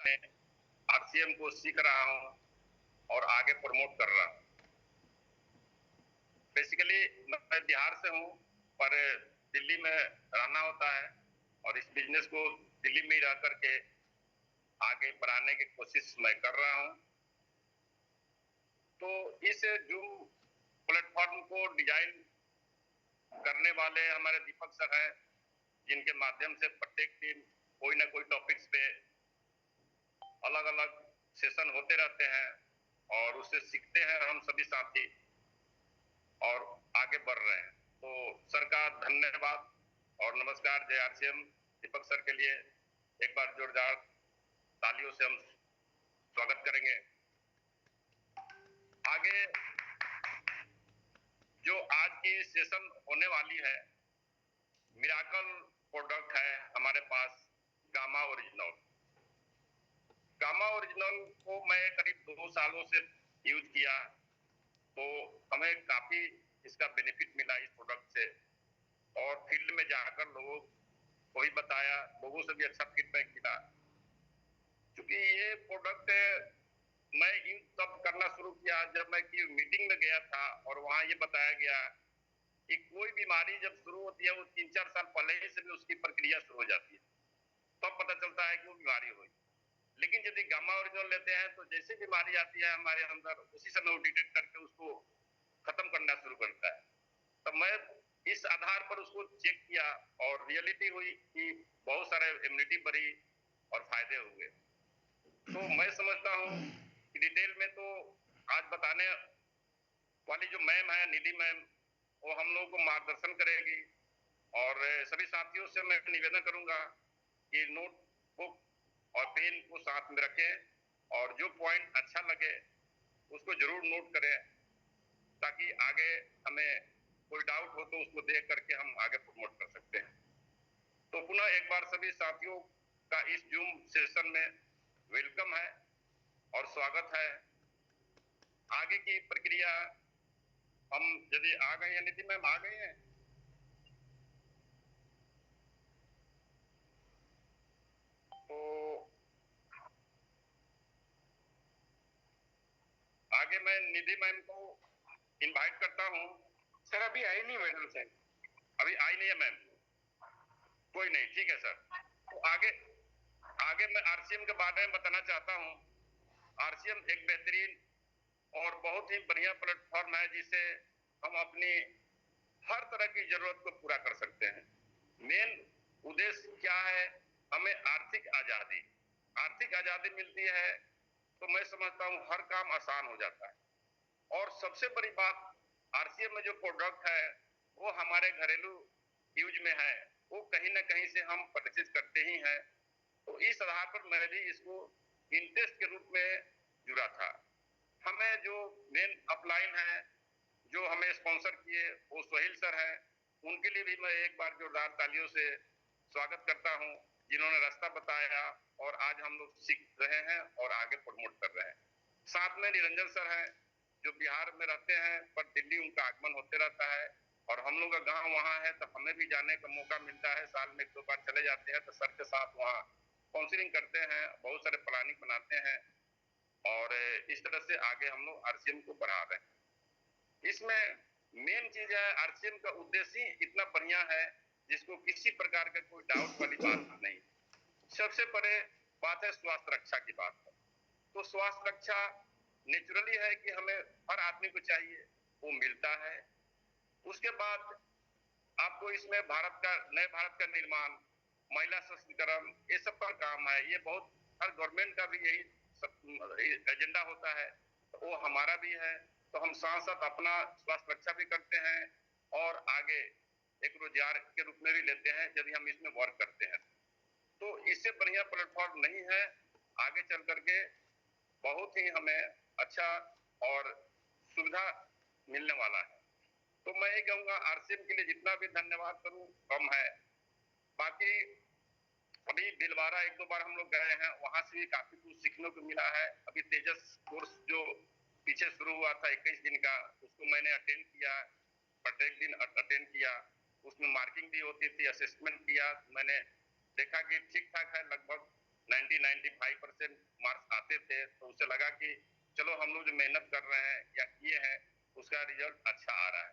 में आरसीएम को सीख रहा हूँ और आगे प्रमोट कर रहा हूँ। बेसिकली मैं बिहार से हूँ, पर दिल्ली में रहना होता है और इस बिजनेस को दिल्ली में ही रह करके आगे बढ़ाने की कोशिश मैं कर रहा हूँ। तो इस जूम प्लेटफॉर्म को डिजाइन करने वाले हमारे दीपक सर हैं, जिनके माध्यम से प्रत्येक दिन कोई ना कोई टॉपिक्स पे अलग अलग सेशन होते रहते हैं और उससे सीखते हैं हम सभी साथी और आगे बढ़ रहे हैं। तो सर का धन्यवाद और नमस्कार। जय आरसीएम। दीपक सर के लिए एक बार जोरदार तालियों से हम स्वागत करेंगे। आगे जो आज की सेशन होने वाली है, मिराकल प्रोडक्ट है हमारे पास, गामा ओरिजिनल। गामा ओरिजिनल को मैं करीब 2 सालों से यूज किया, तो हमें काफी इसका बेनिफिट मिला इस प्रोडक्ट से और फील्ड में जाकर लोगों को भी बताया, लोगों से भी अच्छा फीडबैक मिला। क्योंकि ये प्रोडक्ट मैं यूज तब करना शुरू किया जब मैं की मीटिंग में गया था और वहां ये बताया गया कि कोई बीमारी जब शुरू होती है वो 3-4 साल पहले ही से भी उसकी प्रक्रिया शुरू हो जाती है, तब तो पता चलता है कि वो बीमारी हुई। लेकिन यदि गामा ओरिजिनल लेते हैं तो जैसे बीमारी आती है हमारे अंदर, उसी समय वो डिटेक्ट करके उसको खत्म करना शुरू करता है। तब मैं इस आधार पर उसको चेक किया और रियलिटी हुई कि बहुत सारे इम्यूनिटी बढ़ी और फायदे हुए। तो मैं समझता हूँ कि डिटेल में तो आज बताने वाली जो मैम है निधि मैम, वो हम लोगों को मार्गदर्शन करेगी और सभी साथियों से मैं निवेदन करूंगा कि नोटबुक और पेन को साथ में रखें और जो पॉइंट अच्छा लगे उसको जरूर नोट करें, ताकि आगे हमें कोई डाउट हो तो उसको देख करके हम आगे प्रमोट कर सकते हैं। तो पुनः एक बार सभी साथियों का इस जूम सेशन में वेलकम है और स्वागत है। आगे की प्रक्रिया हम यदि आ गए हैं, निधि मैम आ गई हैं, तो आगे मैं निधि मैम को इनवाइट करता हूँ। सर अभी आई नहीं मैडम से, अभी आई नहीं है मैम। कोई नहीं, ठीक है सर। तो आगे आगे मैं आरसीएम के बारे में बताना चाहता हूँ। आरसीएम एक बेहतरीन और बहुत ही बढ़िया प्लेटफॉर्म है जिससे हम अपनी हर तरह की जरूरत को पूरा कर सकते हैं। मेन उद्देश्य क्या है? हमें आर्थिक आजादी, आर्थिक आजादी मिलती है तो मैं समझता हूँ हर काम आसान हो जाता है। और सबसे बड़ी बात, आरसीएम में जो प्रोडक्ट है वो हमारे घरेलू यूज में है, वो कहीं ना कहीं से हम परचेज करते ही हैं। तो इस आधार पर मैं भी इसको इंटरेस्ट के रूप में जुड़ा था। हमें जो मेन अपलाइन है, जो हमें स्पॉन्सर किए, वो सोहेल सर हैं, उनके लिए भी मैं एक बार जोरदार तालियों से स्वागत करता हूं, जिन्होंने रास्ता बताया और आज हम लोग सीख रहे हैं और आगे प्रमोट कर रहे हैं। साथ में निरंजन सर हैं, जो बिहार में रहते हैं पर दिल्ली उनका आगमन होते रहता है और हम लोग का गांव वहां है, तो हमें भी जाने का मौका मिलता है। साल में 1-2 बार चले जाते हैं, तो सर के साथ वहाँ काउंसलिंग करते हैं, बहुत सारे प्लानिंग बनाते हैं और इस तरह से आगे हम लोग आरसीएम को बढ़ा रहे हैं। इसमें मेन चीज है, आरसीएम का उद्देश्य ही इतना बढ़िया है जिसको किसी प्रकार का कोई डाउट वाली बात नहीं। सबसे बड़े बात है स्वास्थ्य रक्षा की बात है। तो स्वास्थ्य रक्षा नेचुरली है कि हमें हर आदमी को चाहिए, वो मिलता है। उसके बाद आपको इसमें भारत का, नए भारत का निर्माण, महिला सशक्तिकरण, ये सब पर काम है। ये बहुत हर गवर्नमेंट का भी यही एजेंडा होता है, तो वो हमारा भी है। तो हम साथ साथ अपना स्वास्थ्य रक्षा भी करते हैं और आगे एक रोजगार के रूप में भी लेते हैं यदि हम इसमें वर्क करते हैं। तो इससे बढ़िया प्लेटफॉर्म नहीं है। आगे चल करके बहुत ही हमें अच्छा और सुविधा मिलने वाला है। तो मैं ये कहूंगा आरसीएम के लिए जितना भी धन्यवाद करूं कम है। बाकी अभी दिलवारा 1-2 बार हम लोग गए हैं, वहां से भी काफी कुछ सीखने को मिला है। अभी तेजस कोर्स जो पीछे शुरू हुआ था 21 दिन का, उसको मैंने अटेंड किया, प्रत्येक दिन अटेंड किया। उसमें मार्किंग भी होती थी, असेसमेंट किया। मैंने देखा कि ठीक ठाक है लगभग, 90-95% मार्क्स आते थे, तो उसे लगा कि चलो हम लोग जो मेहनत कर रहे हैं या किए हैं उसका रिजल्ट अच्छा आ रहा है,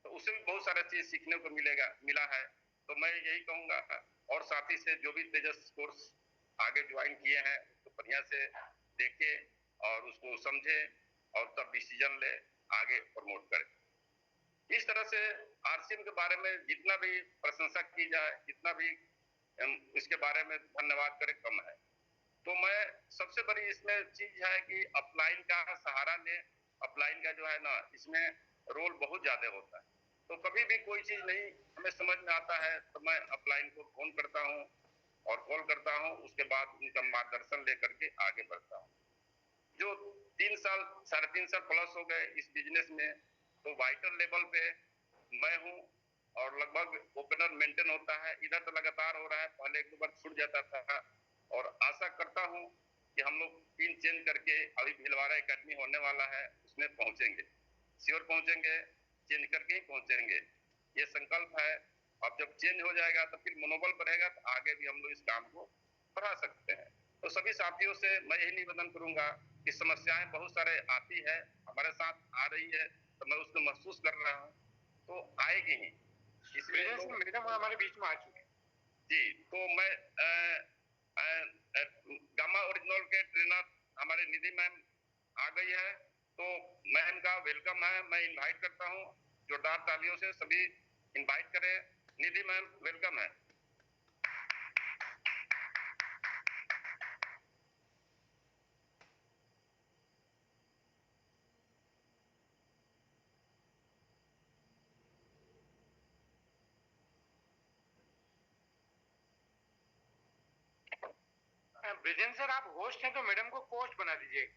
तो उससे भी बहुत सारा चीज सीखने को मिला है। तो मैं यही कहूंगा और साथी से जो भी तेजस कोर्स आगे ज्वाइन किए हैं तो बढ़िया से देखे और उसको समझे और तब डिसीजन ले, आगे प्रमोट करें। इस तरह से आरसीएम के बारे में जितना भी प्रशंसा की जाए, जितना भी इसके बारे में धन्यवाद करें कम है। तो मैं सबसे बड़ी इसमें चीज है कि अपलाइन का सहारा लें। अपलाइन का जो है ना, इसमें रोल बहुत ज्यादा होता है। तो कभी भी कोई चीज नहीं हमें समझ में आता है तो मैं अपलाइन को फोन करता हूँ और कॉल करता हूँ, उसके बाद उनका मार्गदर्शन लेकर के आगे बढ़ता हूँ। जो 3 साल 3.5 साल प्लस हो गए इस बिजनेस में, तो वाइटर लेवल पे मैं हूँ और लगभग ओपनर मेंटेन होता है। इधर तो लगातार हो रहा है, पहले एक दो बार छूट जाता था और आशा करता हूँ कि हम लोग टीम चेंज करके अभी भीलवाड़ा एकेडमी होने वाला है उसमें पहुंचेंगे, श्योर पहुंचेंगे, चेंज करके ही पहुंचेंगे, ये संकल्प है। अब जब चेंज हो जाएगा तो फिर मनोबल बढ़ेगा तो आगे भी हम लोग इस काम को बढ़ा सकते हैं। तो सभी साथियों से मैं यही निवेदन करूंगा कि समस्याएं बहुत सारे आती है, हमारे साथ आ रही है तो मैं उसको महसूस कर रहा हूँ, तो आएगी ही, इसलिए मैडम हमारे बीच में आ चुके जी। तो मैं गामा ओरिजिनल के ट्रेनर हमारे निधि मैम आ गई है, तो मैम का वेलकम है, मैं इनवाइट करता हूँ, जोरदार तालियों से सभी इनवाइट करें। निधि मैम वेलकम है। ब्रिजेन सर आप होस्ट हैं तो मैडम को पोस्ट बना दीजिए।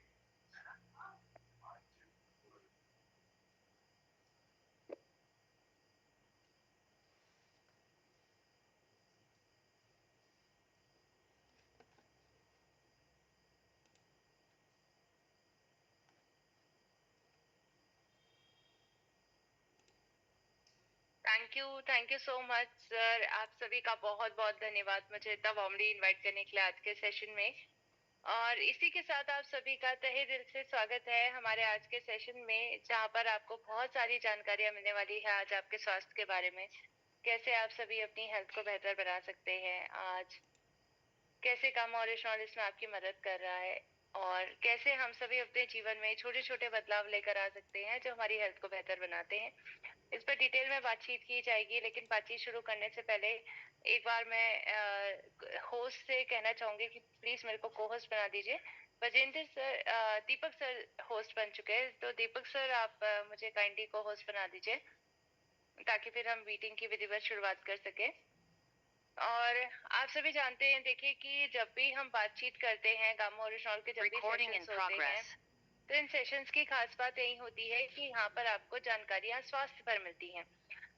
Thank you so much sir. आप सभी का बहुत बहुत धन्यवाद मुझे इतना वार्मली इनवाइट करने के लिए आज के सेशन में। और इसी के साथ आप सभी का तहे दिल से स्वागत है हमारे आज के सेशन में, जहाँ पर आपको बहुत सारी जानकारियां मिलने वाली है आज आपके स्वास्थ्य के बारे में। कैसे आप सभी अपनी हेल्थ को बेहतर बना सकते हैं, आज कैसे काम और नॉलेज में आपकी मदद कर रहा है, और कैसे हम सभी अपने जीवन में छोटे छोटे बदलाव लेकर आ सकते हैं जो हमारी हेल्थ को बेहतर बनाते हैं। इस पर डिटेल में बातचीत की जाएगी, लेकिन बातचीत शुरू करने से पहले एक बार मैं होस्ट से कहना चाहूंगी कि प्लीज मेरे को को होस्ट बना दीजिए। बजेंद्र सर, दीपक सर होस्ट बन चुके हैं, तो दीपक सर आप मुझे काइंडली को होस्ट बना दीजिए ताकि फिर हम मीटिंग की विधिवत शुरुआत कर सके। और आप सभी जानते हैं, देखिए कि जब भी हम बातचीत करते हैं गामा ओरिजिनल के जब भी सेशंस होते हैं, तो इन सेशंस की खास बात यही होती है कि यहाँ पर आपको जानकारियां स्वास्थ्य पर मिलती हैं।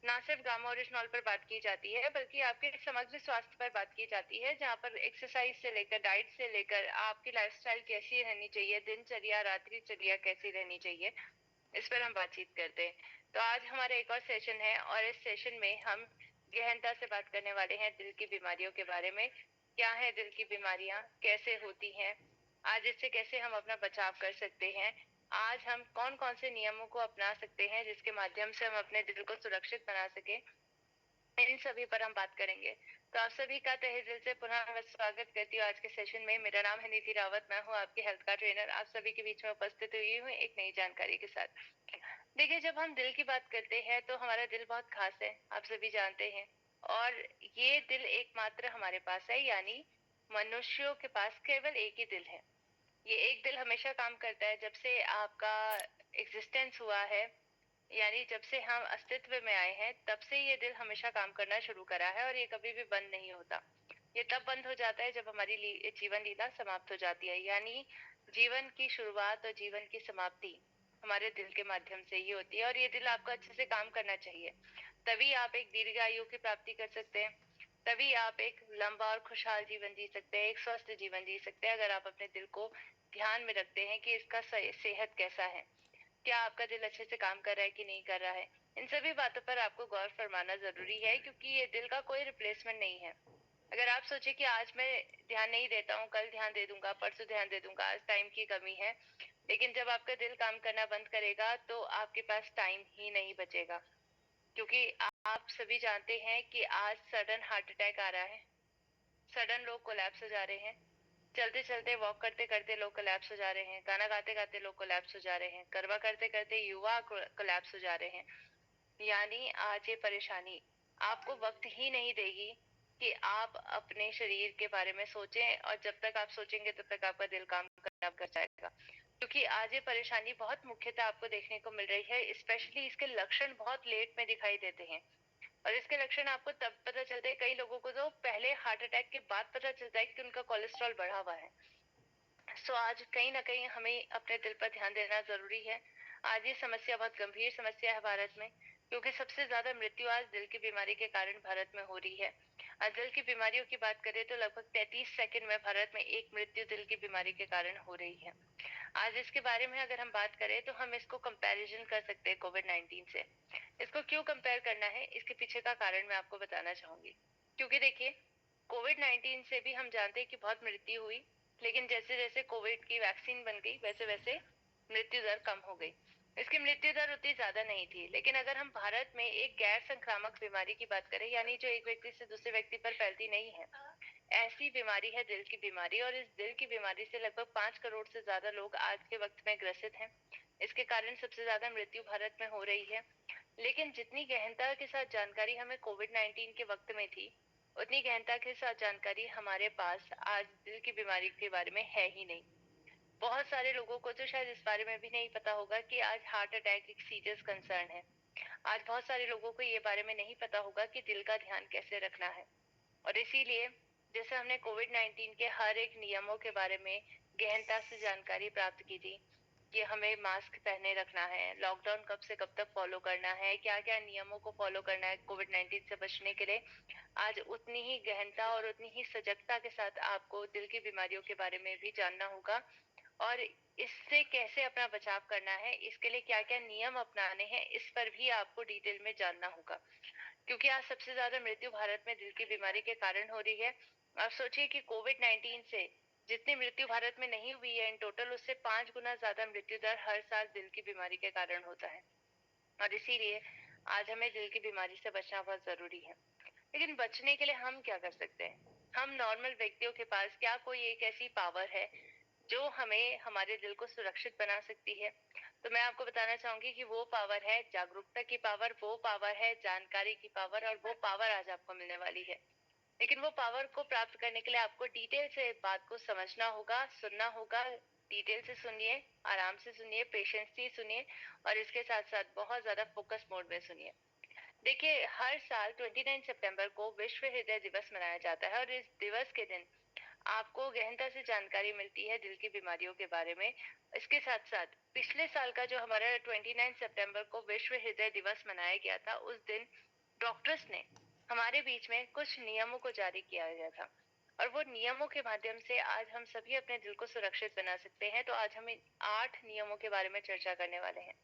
ना सिर्फ गामा ओरिजिनल पर बात की जाती है बल्कि आपके समग्र स्वास्थ्य पर बात की जाती है, जहाँ पर एक्सरसाइज से लेकर डाइट से लेकर आपकी लाइफस्टाइल कैसी रहनी चाहिए, दिनचर्या रात्रिचर्या कैसी रहनी चाहिए, इस पर हम बातचीत करते हैं। तो आज हमारा एक और सेशन है और इस सेशन में हम गहनता से बात करने वाले हैं दिल की बीमारियों के बारे में। क्या है दिल की बीमारियां, कैसे होती हैं, आज इससे कैसे हम अपना बचाव कर सकते हैं, आज हम कौन कौन से नियमों को अपना सकते हैं जिसके माध्यम से हम अपने दिल को सुरक्षित बना सके, इन सभी पर हम बात करेंगे। तो आप सभी का तहे दिल से पुनः मैं स्वागत करती हूँ आज के सेशन में। मेरा नाम है निधि रावत, मैं हूँ आपकी हेल्थ का ट्रेनर, आप सभी के बीच में उपस्थित हुई हूँ एक नई जानकारी के साथ। देखिए, जब हम दिल की बात करते हैं तो हमारा दिल बहुत खास है, आप सभी जानते हैं। और ये दिल एकमात्र हमारे पास है, यानी मनुष्यों के पास केवल एक ही दिल है। ये एक दिल हमेशा काम करता है, जब से आपका एग्जिस्टेंस हुआ है, यानी जब से हम अस्तित्व में आए हैं तब से ये दिल हमेशा काम करना शुरू करा है और ये कभी भी बंद नहीं होता। ये तब बंद हो जाता है जब हमारी जीवन लीला समाप्त हो जाती है, यानी जीवन की शुरुआत और जीवन की समाप्ति हमारे दिल के माध्यम से ही होती है। और ये दिल आपको अच्छे से काम करना चाहिए, तभी आप एक दीर्घ आयु की प्राप्ति कर सकते हैं, तभी आप एक लंबा और खुशहाल जीवन जी सकते हैं, एक स्वस्थ जीवन जी सकते हैं, अगर आप अपने दिल को ध्यान में रखते हैं कि इसका सेहत कैसा है, क्या आपका दिल अच्छे से काम कर रहा है कि नहीं कर रहा है। इन सभी बातों पर आपको गौर फरमाना जरूरी है, क्योंकि ये दिल का कोई रिप्लेसमेंट नहीं है। अगर आप सोचे कि आज मैं ध्यान नहीं देता हूँ, कल ध्यान दे दूंगा, परसों ध्यान दे दूंगा, आज टाइम की कमी है, लेकिन जब आपका दिल काम करना बंद करेगा तो आपके पास टाइम ही नहीं बचेगा। क्योंकि आप सभी जानते हैं कि आज सडन हार्ट अटैक आ रहा है, सडन लोग कोलैप्स हो जा रहे हैं, चलते चलते वॉक करते करते लोग कोलैप्स हो जा रहे हैं, गाना गाते गाते लोग कोलैप्स हो जा रहे हैं, गरबा करते करते युवा कोलैप्स हो जा रहे हैं। यानी आज ये परेशानी आपको वक्त ही नहीं देगी कि आप अपने शरीर के बारे में सोचें, और जब तक आप सोचेंगे तब तक आपका दिल काम करना कर जाएगा। क्योंकि आज ये परेशानी बहुत मुख्यतः आपको देखने को मिल रही है, स्पेशली इसके लक्षण बहुत लेट में दिखाई देते हैं। और इसके लक्षण आपको तब पता चलते हैं, कई लोगों को तो पहले हार्ट अटैक के बाद पता चलता है कि उनका कोलेस्ट्रॉल बढ़ा हुआ है। सो आज कहीं ना कहीं हमें अपने दिल पर ध्यान देना जरूरी है। आज ये समस्या बहुत गंभीर समस्या है भारत में, क्योंकि सबसे ज्यादा मृत्यु आज दिल की बीमारी के कारण भारत में हो रही है। आज दिल की बीमारियों की बात करें तो लगभग 33 सेकंड में भारत में एक मृत्यु दिल की बीमारी के कारण हो रही है। आज इसके बारे में अगर हम बात करें तो हम इसको कंपैरिजन कर सकते हैं कोविड-19 से। इसको क्यों कंपेयर करना है, इसके पीछे का कारण मैं आपको बताना चाहूंगी। क्योंकि देखिए, कोविड-19 से भी हम जानते हैं कि बहुत मृत्यु हुई, लेकिन जैसे जैसे कोविड की वैक्सीन बन गई वैसे वैसे मृत्यु दर कम हो गई। इसकी मृत्यु दर उतनी ज्यादा नहीं थी, लेकिन अगर हम भारत में एक गैर संक्रामक बीमारी की बात करें, यानी जो एक व्यक्ति से दूसरे व्यक्ति पर फैलती नहीं है, ऐसी बीमारी है दिल की बीमारी। और इस दिल की बीमारी से लगभग 5 करोड़ से ज्यादा लोग आज के वक्त में ग्रसित हैं। इसके कारण सबसे ज्यादा मृत्यु भारत में हो रही है। लेकिन जितनी गहनता के साथ जानकारी हमें कोविड-19 के वक्त में थी, उतनी गहनता के साथ जानकारी हमारे पास आज दिल की बीमारी के बारे में है ही नहीं। बहुत सारे लोगों को तो शायद इस बारे में भी नहीं पता होगा कि आज हार्ट अटैक एक सीरियस कंसर्न है। आज बहुत सारे लोगों को ये बारे में नहीं पता होगा कि दिल का ध्यान कैसे रखना है। और इसीलिए जैसे हमने कोविड-19 के हर एक नियमों के बारे में गहनता से जानकारी प्राप्त की थी, कि हमें मास्क पहने रखना है, लॉकडाउन कब से कब तक फॉलो करना है, क्या क्या नियमों को फॉलो करना है कोविड-19 से बचने के लिए, आज उतनी ही गहनता और उतनी ही सजगता के साथ आपको दिल की बीमारियों के बारे में भी जानना होगा। और इससे कैसे अपना बचाव करना है, इसके लिए क्या क्या नियम अपनाने हैं, इस पर भी आपको डिटेल में जानना होगा। क्योंकि आज सबसे ज्यादा मृत्यु भारत में दिल की बीमारी के कारण हो रही है। आप सोचिए कि कोविड-19 से जितनी मृत्यु भारत में नहीं हुई है इन टोटल, उससे 5 गुना ज्यादा मृत्यु दर हर साल दिल की बीमारी के कारण होता है। और इसीलिए आज हमें दिल की बीमारी से बचना बहुत जरूरी है। लेकिन बचने के लिए हम क्या कर सकते हैं? हम नॉर्मल व्यक्तियों के पास क्या कोई एक ऐसी पावर है जो हमें हमारे दिल को सुरक्षित बना सकती है? तो मैं आपको बताना चाहूंगी कि वो पावर है जागरूकता की पावर, वो पावर है जानकारी की पावर, और वो पावर आज आपको मिलने वाली है। लेकिन वो पावर को प्राप्त करने के लिए आपको डिटेल से बात को समझना होगा, सुनना होगा। डिटेल से सुनिए, आराम से सुनिए, पेशेंस से सुनिए, और इसके साथ साथ बहुत ज्यादा फोकस मोड में सुनिए। देखिए, हर साल 29 सितंबर को विश्व हृदय दिवस मनाया जाता है, और इस दिवस के दिन आपको गहनता से जानकारी मिलती है दिल की बीमारियों के बारे में। इसके साथ साथ पिछले साल का जो हमारा 29 सितंबर को विश्व हृदय दिवस मनाया गया था, उस दिन डॉक्टर्स ने हमारे बीच में कुछ नियमों को जारी किया गया था, और वो नियमों के माध्यम से आज हम सभी अपने दिल को सुरक्षित बना सकते हैं। तो आज हम इन 8 नियमों के बारे में चर्चा करने वाले हैं।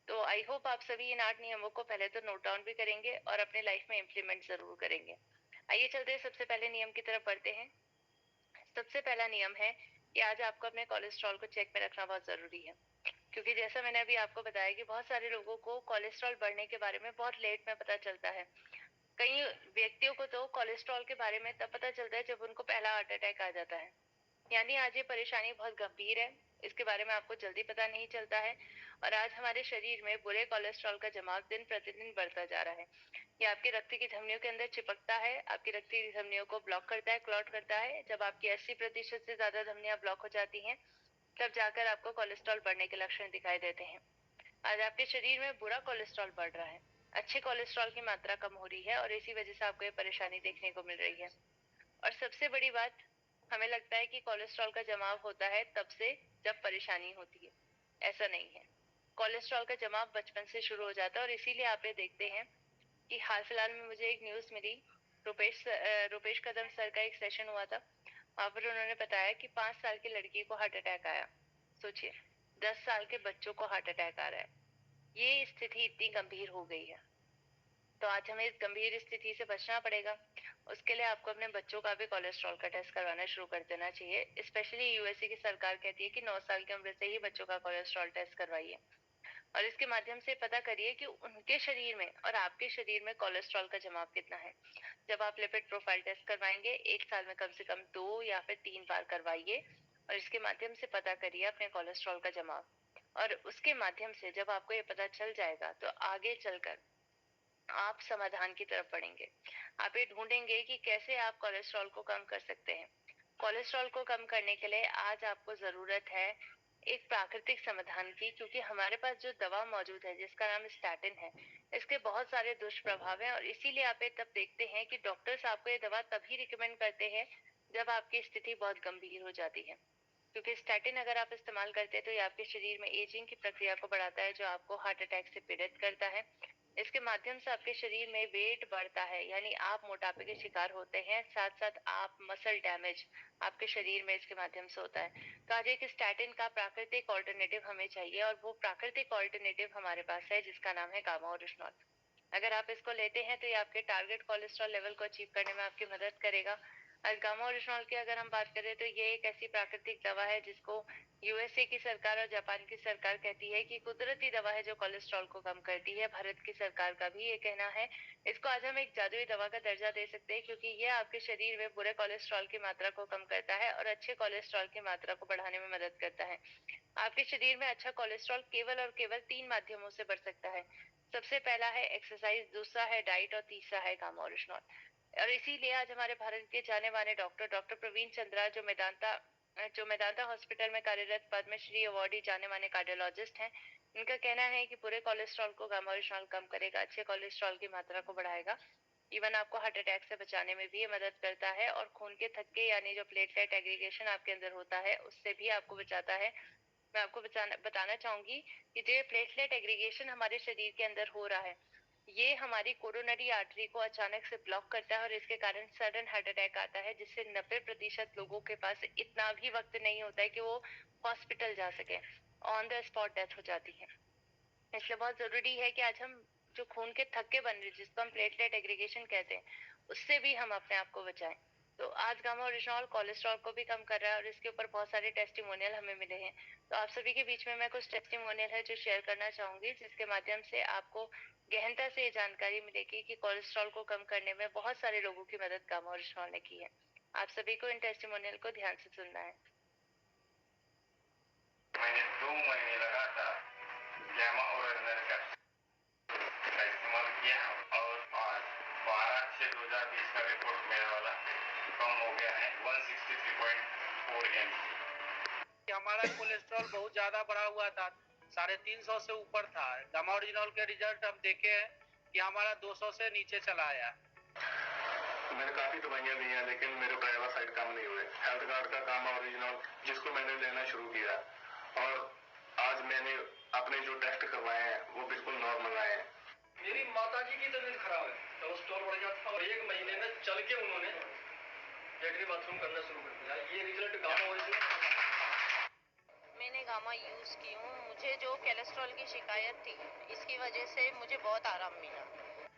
तो आई होप आप सभी इन 8 नियमों को पहले तो नोट डाउन भी करेंगे और अपने लाइफ में इम्प्लीमेंट जरूर करेंगे। आइए चलते हैं सबसे पहले नियम की तरफ बढ़ते हैं। सबसे पहला नियम है कि आज आपको अपने कोलेस्ट्रॉल को चेक में रखना बहुत जरूरी है। क्योंकि जैसा मैंने अभी आपको बताया कि बहुत सारे लोगों को कोलेस्ट्रॉल बढ़ने के बारे में बहुत लेट में पता चलता है। कई व्यक्तियों को तो कोलेस्ट्रॉल के बारे में तब पता चलता है जब उनको पहला हार्ट अटैक आ जाता है। यानी आज ये परेशानी बहुत गंभीर है, इसके बारे में आपको जल्दी पता नहीं चलता है। और आज हमारे शरीर में बुरे कोलेस्ट्रॉल का जमाव दिन प्रतिदिन बढ़ता जा रहा है। ये आपकी रक्त की धमनियों के अंदर चिपकता है, आपकी रक्त की धमनियों को ब्लॉक करता है, क्लॉट करता है। जब आपकी 80% से ज्यादा धमनियां ब्लॉक हो जाती हैं, तब जाकर आपको कोलेस्ट्रॉल बढ़ने के लक्षण दिखाई देते हैं। आज आपके शरीर में बुरा कोलेस्ट्रॉल बढ़ रहा है, अच्छे कोलेस्ट्रॉल की मात्रा कम हो रही है, और इसी वजह से आपको ये परेशानी देखने को मिल रही है। और सबसे बड़ी बात, हमें लगता है कि कोलेस्ट्रॉल का जमाव होता है तब से जब परेशानी होती है। ऐसा नहीं है। कोलेस्ट्रॉल का जमाव बचपन से शुरू हो जाता है, और इसीलिए आप ये देखते हैं कि हाल फिलहाल में मुझे एक न्यूज मिली। रुपेश कदम सर का एक सेशन हुआ था। वहां पर उन्होंने बताया कि 5 साल की लड़की को हार्ट अटैक आया। सोचिए, 10 साल के बच्चों को हार्ट अटैक आ रहा है। ये स्थिति इतनी गंभीर हो गई है। तो आज हमें इस गंभीर स्थिति से बचना पड़ेगा। उसके लिए आपको अपने बच्चों का भी कोलेस्ट्रॉल का टेस्ट करवाना शुरू कर देना चाहिए। स्पेशली यूएसए की सरकार कहती है कि 9 साल की उम्र से ही बच्चों का कोलेस्ट्रॉल टेस्ट करवाइए और इसके माध्यम से पता करिए कि उनके शरीर में और आपके शरीर में कोलेस्ट्रॉल का जमाव कितना है। जब आप लिपिड प्रोफाइल टेस्ट करवाएंगे 1 साल में कम से कम 2 या फिर 3 बार करवाइए और इसके माध्यम से पता करिए अपने कोलेस्ट्रॉल का जमाव। और उसके माध्यम से जब आपको ये पता चल जाएगा तो आगे चलकर आप समाधान की तरफ बढ़ेंगे। आप ये ढूंढेंगे कि कैसे आप कोलेस्ट्रॉल को कम कर सकते हैं। कोलेस्ट्रॉल को कम करने के लिए आज आपको जरूरत है एक प्राकृतिक समाधान की, क्योंकि हमारे पास जो दवा मौजूद है जिसका नाम स्टैटिन है, इसके बहुत सारे दुष्प्रभाव हैं और इसीलिए आप ये तब देखते हैं कि डॉक्टर्स आपको ये दवा तभी रिकमेंड करते हैं जब आपकी स्थिति बहुत गंभीर हो जाती है। क्योंकि स्टैटिन अगर आप इस्तेमाल करते हैं तो ये आपके शरीर में एजिंग की प्रक्रिया को बढ़ाता है, जो आपको हार्ट अटैक से पीड़ित करता है। इसके माध्यम से आपके शरीर में वेट बढ़ता है, यानी आप मोटापे के शिकार होते हैं, साथ साथ आप मसल डैमेज आपके शरीर में इसके माध्यम से होता है। तो आज एक स्टैटिन का प्राकृतिक ऑल्टरनेटिव हमें चाहिए और वो प्राकृतिक ऑल्टरनेटिव हमारे पास है जिसका नाम है गामा ओरिजिनॉल। अगर आप इसको लेते हैं तो ये आपके टारगेट कोलेस्ट्रॉल लेवल को अचीव करने में आपकी मदद करेगा। और गामा ओरिजिनॉल की अगर हम बात करें तो ये एक ऐसी प्राकृतिक दवा है जिसको यूएसए की सरकार और जापान की सरकार कहती है कि कुदरती दवा है जो कोलेस्ट्रॉल को कम करती है। भारत की सरकार का भी ये कहना है। इसको आज हम एक जादुई दवा का दर्जा दे सकते हैं क्योंकि ये आपके शरीर में बुरे कोलेस्ट्रॉल की मात्रा को कम करता है और अच्छे कोलेस्ट्रॉल की मात्रा को बढ़ाने में मदद करता है। आपके शरीर में अच्छा कोलेस्ट्रॉल केवल और केवल 3 माध्यमों से बढ़ सकता है। सबसे पहला है एक्सरसाइज, दूसरा है डाइट और तीसरा है गामा ओरिजिनॉल। और इसीलिए आज हमारे भारत के जाने माने डॉक्टर डॉक्टर प्रवीण चंद्रा, जो मेदांता हॉस्पिटल में कार्यरत पद्मश्री अवार्डी जाने माने कार्डियोलॉजिस्ट हैं, इनका कहना है कि बुरे कोलेस्ट्रॉल को गामा ओरिजिनॉल कम करेगा, अच्छे कोलेस्ट्रॉल की मात्रा को बढ़ाएगा। इवन आपको हार्ट अटैक से बचाने में भी ये मदद करता है और खून के थक्के यानी जो प्लेटलेट एग्रीगेशन आपके अंदर होता है उससे भी आपको बचाता है। मैं आपको बताना चाहूंगी कि जो प्लेटलेट एग्रीगेशन हमारे शरीर के अंदर हो रहा है, ये हमारी कोरोनरी आर्टरी को अचानक से ब्लॉक करता है और इसके कारण सडन हार्ट अटैक आता है, जिससे 90% लोगों के पास इतना भी वक्त नहीं होता है कि वो हॉस्पिटल जा सके। ऑन द स्पॉट डेथ हो जाती है। इसलिए बहुत जरूरी है कि आज हम जो खून के थक्के बन रहे जिसको हम प्लेटलेट एग्रीगेशन कहते हैं, उससे भी हम अपने आप को बचाएं। तो आज गामा ओरिजिनॉल कोलेस्ट्रॉल को भी कम कर रहा है और इसके ऊपर बहुत सारे टेस्टिमोनियल हमें मिले हैं। तो आप सभी के बीच में मैं कुछ टेस्टिमोनियल है जो शेयर करना चाहूंगी, जिसके माध्यम से आपको गहनता से ये जानकारी मिलेगी कि कोलेस्ट्रॉल को कम करने में बहुत सारे लोगों की मदद गामा ओरिजिनॉल ने की है। आप सभी को इन टेस्टिमोनियल को ध्यान से सुनना है। मैंने 2 महीने लगातार गामा ओरिजिनल का इस्तेमाल किया और आज 12/6/2020 का रिपोर्ट मेरा वाला कम हो गया है 163.4 mg। हमारा कोलेस्ट्रॉल बहुत ज्यादा बढ़ा हुआ था, 350 से ऊपर था। गामा ओरिजिनॉल के रिजल्ट हम देखे हैं कि हमारा 200 से नीचे चला आया। मैंने काफी दवाइयां ली हैं लेकिन मेरे ड्राइवर साइड काम नहीं हुए। हेल्थ कार्ड का गामा ओरिजिनल जिसको मैंने लेना शुरू किया और आज मैंने अपने जो टेस्ट करवाए हैं वो बिल्कुल नॉर्मल आए हैं। मेरी माताजी की तबीयत खराब है, कोलेस्ट्रॉल बढ़ गया था और 1 महीने में चल के उन्होंने लेटरिन बाथरूम करना शुरू कर दिया। ये रिजल्ट गामा ओरिजिनल। मैंने गामा यूज की हूँ। मुझे जो कोलेस्ट्रॉल की शिकायत थी, इसकी वजह से मुझे बहुत आराम मिला।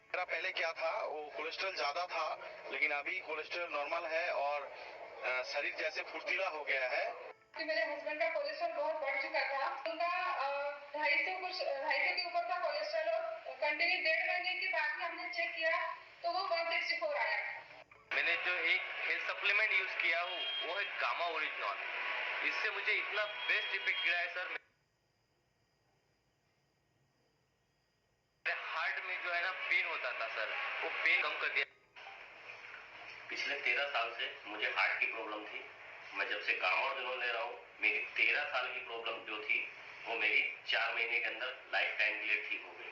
मेरा पहले क्या था, वो कोलेस्ट्रॉल ज्यादा था, लेकिन अभी कोलेस्ट्रॉल नॉर्मल है और शरीर जैसे फुर्तीला हो गया है। कि मेरे हस्बैंड का कोलेस्ट्रॉल बहुत बढ़ चुका था, उनका 250 के ऊपर था कोलेस्ट्रॉल और कंटिन्यू 1.5 महीने के बाद ही हमने चेक किया तो वो 164 आया। मैंने जो एक हेल्थ सप्लीमेंट यूज किया हूँ वो है गामा ओरिजिनॉल। इससे मुझे इतना बेस्ट इफेक्ट गिरा है सर। मेरे हार्ट में जो है ना पेन होता था सर, वो पेन कम कर दिया। पिछले 13 साल से मुझे हार्ट की प्रॉब्लम थी। मैं जब से गामा ओरिजिनल ले रहा हूँ, मेरी 13 साल की प्रॉब्लम जो थी वो मेरी 4 महीने के अंदर लाइफ टाइम के लिए ठीक हो गई।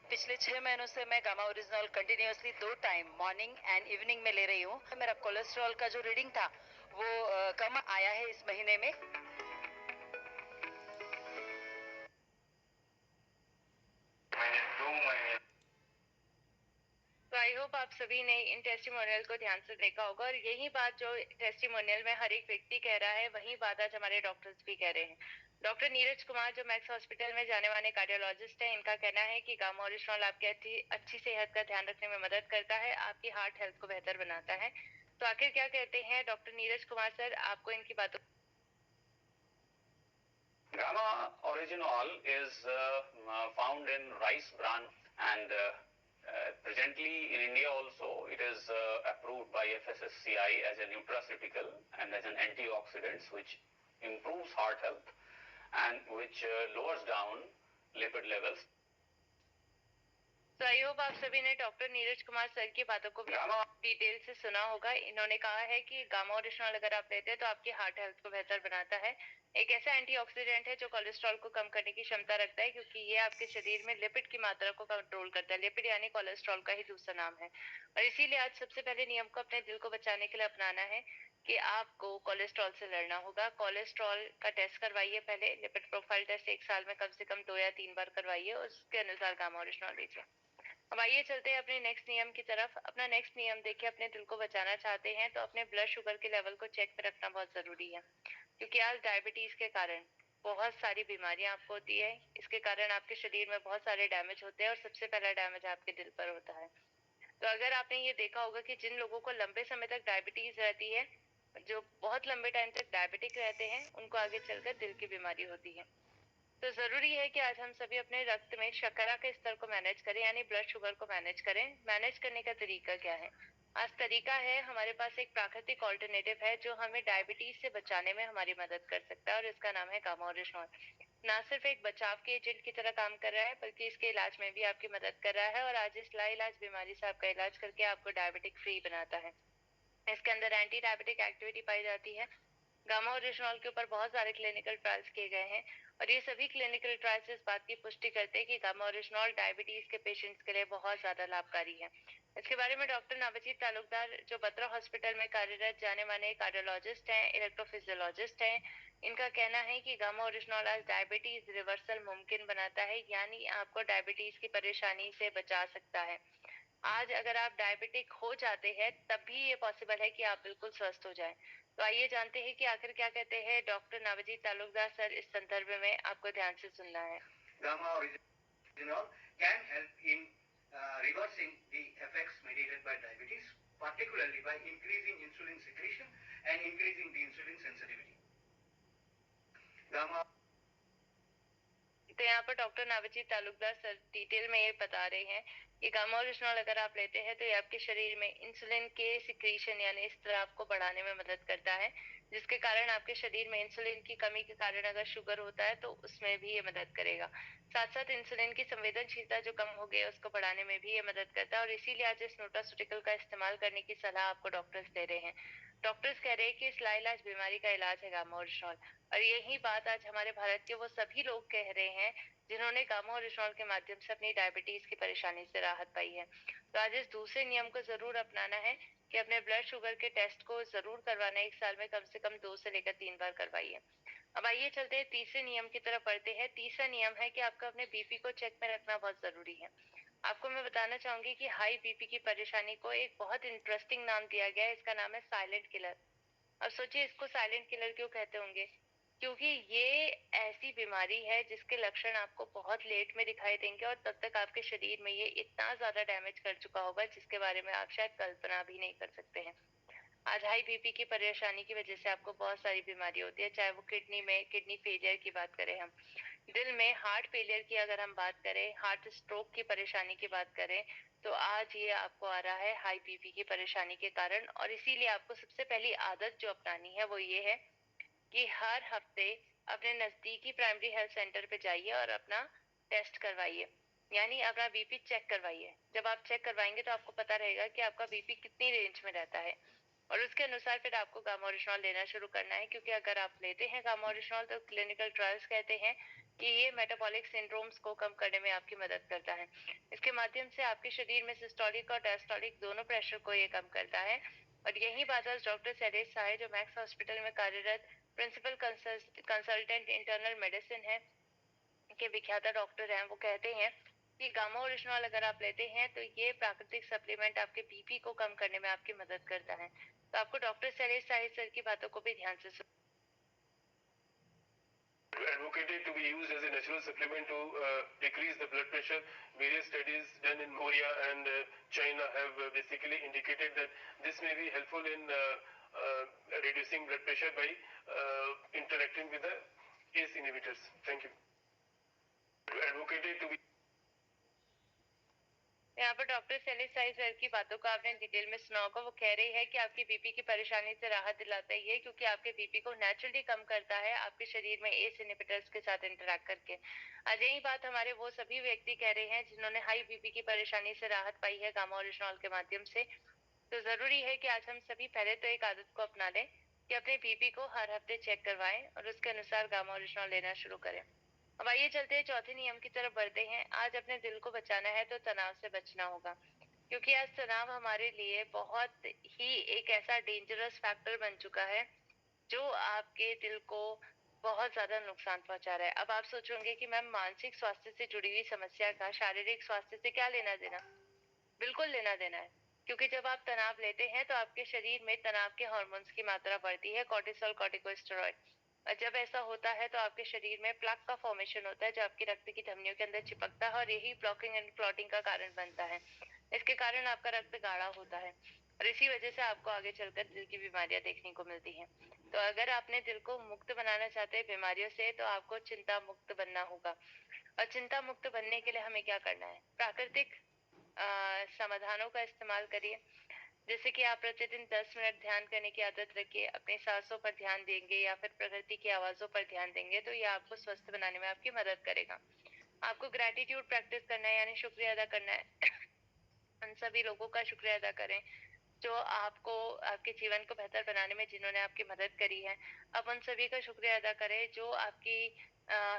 पिछले 6 महीनों से मैं gamma original continuously 2 time morning and evening में ले रही हूँ। मेरा कोलेस्ट्रॉल का जो रीडिंग था वो कम आया है इस महीने में। मैंने 2 महीने। तो आई होप आप सभी ने इन टेस्टिमोनियल को ध्यान से देखा होगा और यही बात जो टेस्टिमोनियल में हर एक व्यक्ति कह रहा है, वही बात आज हमारे डॉक्टर्स भी कह रहे हैं। डॉक्टर नीरज कुमार जो मैक्स हॉस्पिटल में जाने माने कार्डियोलॉजिस्ट हैं, इनका कहना है कि गामा ओरिजिनॉल आपकी अच्छी सेहत का ध्यान रखने में मदद करता है, आपकी हार्ट हेल्थ को बेहतर बनाता है। तो आखिर क्या कहते हैं डॉक्टर नीरज कुमार सर, आपको इनकी बातों Gamma Originol is found in rice bran and presently in India also it is approved by FSSCI as a nutraceutical and as an antioxidant which improves heart health and which lowers down lipid levels. तो I hope आप सभी ने doctor Neeraj Kumar sir की बातों को भी detail से सुना होगा। इन्होंने कहा है कि गामा ओरिजिनॉल अगर आप लेते हैं तो आपकी हार्ट हेल्थ को बेहतर बनाता है। एक ऐसा एंटीऑक्सीडेंट है जो कोलेस्ट्रॉल को कम करने की क्षमता रखता है, क्योंकि ये आपके शरीर में लिपिड की मात्रा को कंट्रोल करता है। लिपिड यानी कोलेस्ट्रॉल का ही दूसरा नाम है। और इसीलिए आज सबसे पहले नियम को अपने दिल को बचाने के लिए अपनाना है कि आपको कोलेस्ट्रॉल से लड़ना होगा। कोलेस्ट्रॉल का टेस्ट करवाइए पहले, लिपिड प्रोफाइल टेस्ट 1 साल में कम से कम 2 या 3 बार करवाइए, उसके अनुसार गामा ओरिजिनॉल लीजिए। अब आइए चलते हैं अपने नेक्स्ट नियम की तरफ। अपना नेक्स्ट नियम देखिए, अपने दिल को बचाना चाहते हैं तो अपने ब्लड शुगर के लेवल को चेक पे रखना बहुत जरूरी है, क्योंकि आज डायबिटीज के कारण बहुत सारी बीमारियां आपको होती है। इसके कारण आपके शरीर में बहुत सारे डैमेज होते हैं और सबसे पहला डैमेज आपके दिल पर होता है। तो अगर आपने ये देखा होगा कि जिन लोगों को लंबे समय तक डायबिटीज रहती है, जो बहुत लंबे टाइम तक डायबिटिक रहते हैं, उनको आगे चलकर दिल की बीमारी होती है। तो जरूरी है कि आज हम सभी अपने रक्त में शर्करा के स्तर को मैनेज करें, यानी ब्लड शुगर को मैनेज करें। मैनेज करने का तरीका क्या है? आज तरीका है, हमारे पास एक प्राकृतिक ऑल्टरनेटिव है जो हमें डायबिटीज से बचाने में हमारी मदद कर सकता है, और इसका नाम है गामा ओरिजिनॉल। ना सिर्फ एक बचाव के एजेंट की तरह काम कर रहा है, बल्कि इसके इलाज में भी आपकी मदद कर रहा है, और आज इस लाइलाज बीमारी से आपका इलाज करके आपको डायबिटिक फ्री बनाता है। इसके अंदर एंटी डायबिटिक एक्टिविटी पाई जाती है। गामा ओरिजिनॉल के ऊपर बहुत सारे क्लिनिकल ट्रायल्स किए गए हैं, और ये सभी क्लिनिकल ट्रायल्स इस बात की पुष्टि करते हैं कि गामा ओरिजिनॉल डायबिटीज के पेशेंट्स के लिए बहुत ज्यादा लाभकारी है। इसके बारे में डॉक्टर नवजीत तालुकदार जो बत्रा हॉस्पिटल में कार्यरत जाने माने कार्डियोलॉजिस्ट हैं, इलेक्ट्रोफिजियोलॉजिस्ट हैं, इनका कहना है कि गामा ओरिजिनॉल आज डायबिटीज रिवर्सल मुमकिन बनाता है, यानी आपको डायबिटीज की परेशानी से बचा सकता है। आज अगर आप डायबिटिक हो जाते हैं तब भी ये पॉसिबल है कि आप बिल्कुल स्वस्थ हो जाएं। तो आइए जानते हैं कि आखिर क्या कहते हैं डॉक्टर नवजीत तालुकदार सर। इस संदर्भ में आपको ध्यान से सुनना है। Gamma original can help in reversing the effects mediated by diabetes, particularly by increasing insulin secretion and increasing the insulin sensitivity. Gamma तो यहाँ पर doctor Navjeet Talukdar sir detail में ये बता रहे हैं कि गामा ओरिजिनॉल अगर आप लेते हैं तो ये आपके शरीर में इंसुलिन के सिक्रीशन यानी स्त्राव को बढ़ाने में मदद करता है, जिसके कारण आपके शरीर में इंसुलिन की कमी के कारण अगर शुगर होता है तो उसमें भी ये मदद करेगा। साथ साथ इंसुलिन की संवेदनशीलता जो कम हो गई है उसको बढ़ाने में भी ये मदद करता है, और इसीलिए आज इस न्यूट्रास्यूटिकल का इस्तेमाल करने की सलाह आपको डॉक्टर्स दे रहे हैं। डॉक्टर्स कह रहे हैं कि इस लाइलाज बीमारी का इलाज है गामा ओरिजिनॉल, और यही बात आज हमारे भारत के वो सभी लोग कह रहे हैं जिन्होंने गामा ओरिजिनॉल के माध्यम से अपनी डायबिटीज की परेशानी से राहत पाई है। तो आज इस दूसरे नियम को जरूर अपनाना है कि अपने ब्लड शुगर के टेस्ट को जरूर करवाना है। 1 साल में कम से कम 2 से लेकर 3 बार करवाइए। अब आइए चलते हैं तीसरे नियम की तरफ बढ़ते हैं। तीसरा नियम है कि आपको अपने बीपी को चेक में रखना बहुत जरूरी है। आपको मैं बताना चाहूंगी कि हाई बीपी की परेशानी को एक बहुत इंटरेस्टिंग नाम दिया गया है, इसका नाम है साइलेंट किलर। अब सोचिए इसको साइलेंट किलर क्यों कहते होंगे? क्योंकि ये ऐसी बीमारी है जिसके लक्षण आपको बहुत लेट में दिखाई देंगे, और तब तक आपके शरीर में ये इतना ज्यादा डैमेज कर चुका होगा जिसके बारे में आप शायद कल्पना भी नहीं कर सकते हैं। आज हाई बीपी की परेशानी की वजह से आपको बहुत सारी बीमारी होती है, चाहे वो किडनी में किडनी फेलियर की बात करें, हम दिल में हार्ट फेलियर की अगर हम बात करें, हार्ट स्ट्रोक की परेशानी की बात करें, तो आज ये आपको आ रहा है हाई बीपी की परेशानी के कारण। और इसीलिए आपको सबसे पहली आदत जो अपनानी है वो ये है कि हर हफ्ते अपने नजदीकी प्राइमरी हेल्थ सेंटर पे जाइए और अपना टेस्ट करवाइए, यानी अपना बीपी चेक करवाइए। जब आप चेक करवाएंगे तो आपको पता रहेगा कि आपका बीपी कितनी रेंज में रहता है, और उसके अनुसार फिर आपको गामा ओरिजिनॉल लेना शुरू करना है। क्योंकि अगर आप लेते हैं गामा ओरिजिनॉल तो क्लिनिकल ट्रायल्स कहते हैं कि ये मेटाबॉलिक सिंड्रोम्स को कम करने में आपकी मदद करता है। इसके माध्यम से आपके शरीर में सिस्टोलिक और डायस्टोलिक दोनों प्रेशर को ये कम करता है। और यही बात आज डॉक्टर शैलेश साहे जो मैक्स हॉस्पिटल में कार्यरत प्रिंसिपल कंसल्टेंट इंटरनल मेडिसिन है के विख्यात डॉक्टर हैं, वो कहते हैं कि गामा ओरिजिनॉल अगर आप लेते हैं तो ये प्राकृतिक सप्लीमेंट आपके बीपी को कम करने में आपकी मदद करता है। तो आपको डॉक्टर शैलेश साहे सर की बातों को भी ध्यान से to be used as a natural supplement to decrease the blood pressure. Various studies done in Korea and China have basically indicated that this may be helpful in reducing blood pressure by interacting with the ACE inhibitors. Thank you. Advocated to be यहाँ पर doctor सेलिस scissor की बातों को आपने detail में सुना होगा। वो कह रही है कि आपकी बीपी की परेशानी से राहत दिलाता ही है, क्योंकि आपके बीपी को नेचुरली कम करता है आपके शरीर में एस इनहिबिटर्स के साथ इंटरेक्ट करके। आज यही बात हमारे वो सभी व्यक्ति कह रहे हैं जिन्होंने हाई बीपी की परेशानी से राहत पाई है गामा ओरिजिनॉल के माध्यम से। तो जरूरी है कि आज हम सभी पहले तो एक आदत को अपना लें कि अपने बीपी को हर हफ्ते चेक करवाएं और उसके अनुसार गामा ओरिजिनॉल लेना शुरू करें। अब आइए चलते हैं चौथे नियम की तरफ बढ़ते हैं। आज अपने दिल को बचाना है तो तनाव से बचना होगा, क्योंकि आज तनाव हमारे लिए बहुत ही एक ऐसा डेंजरस फैक्टर बन चुका है जो आपके दिल को बहुत ज्यादा नुकसान पहुंचा रहा है। अब आप सोचोगे कि मैम मानसिक स्वास्थ्य से जुड़ी हुई समस्या का शारीरिक स्वास्थ्य से क्या लेना देना? बिल्कुल लेना देना है, क्योंकि जब आप तनाव लेते हैं तो आपके शरीर में तनाव के हार्मोन्स की मात्रा बढ़ती है, कॉर्टिसोल, कॉर्टिकोस्टेरॉइड। और जब ऐसा होता है तो आपके शरीर में प्लक का फॉर्मेशन होता है जो आपकी रक्त की धमनियों के अंदर चिपकता है और यही ब्लॉकिंग एंड क्लॉटिंग का कारण बनता है। इसके कारण आपका रक्त गाढ़ा होता है और इसी वजह से आपको आगे चलकर दिल की बीमारियां देखने को मिलती हैं। तो अगर आपने दिल को मुक्त बनाना चाहते हैं बीमारियों से तो आपको चिंता मुक्त बनना होगा। और चिंता मुक्त बनने के लिए हमें क्या करना है? प्राकृतिक समाधानों का इस्तेमाल करिए। जैसे कि आप प्रतिदिन 10 मिनट ध्यान करने की आदत रखिए, अपनी सांसों पर ध्यान देंगे या फिर प्रकृति की आवाजों पर ध्यान देंगे तो ये आपको स्वस्थ बनाने में आपकी मदद करेगा। आपको ग्रैटिट्यूड प्रैक्टिस करना है, यानी शुक्रिया अदा करना है। उन सभी लोगों का शुक्रिया अदा करें जो आपको आपके जीवन को बेहतर बनाने में जिन्होंने आपकी मदद करी है। अब उन सभी का शुक्रिया अदा करें जो आपकी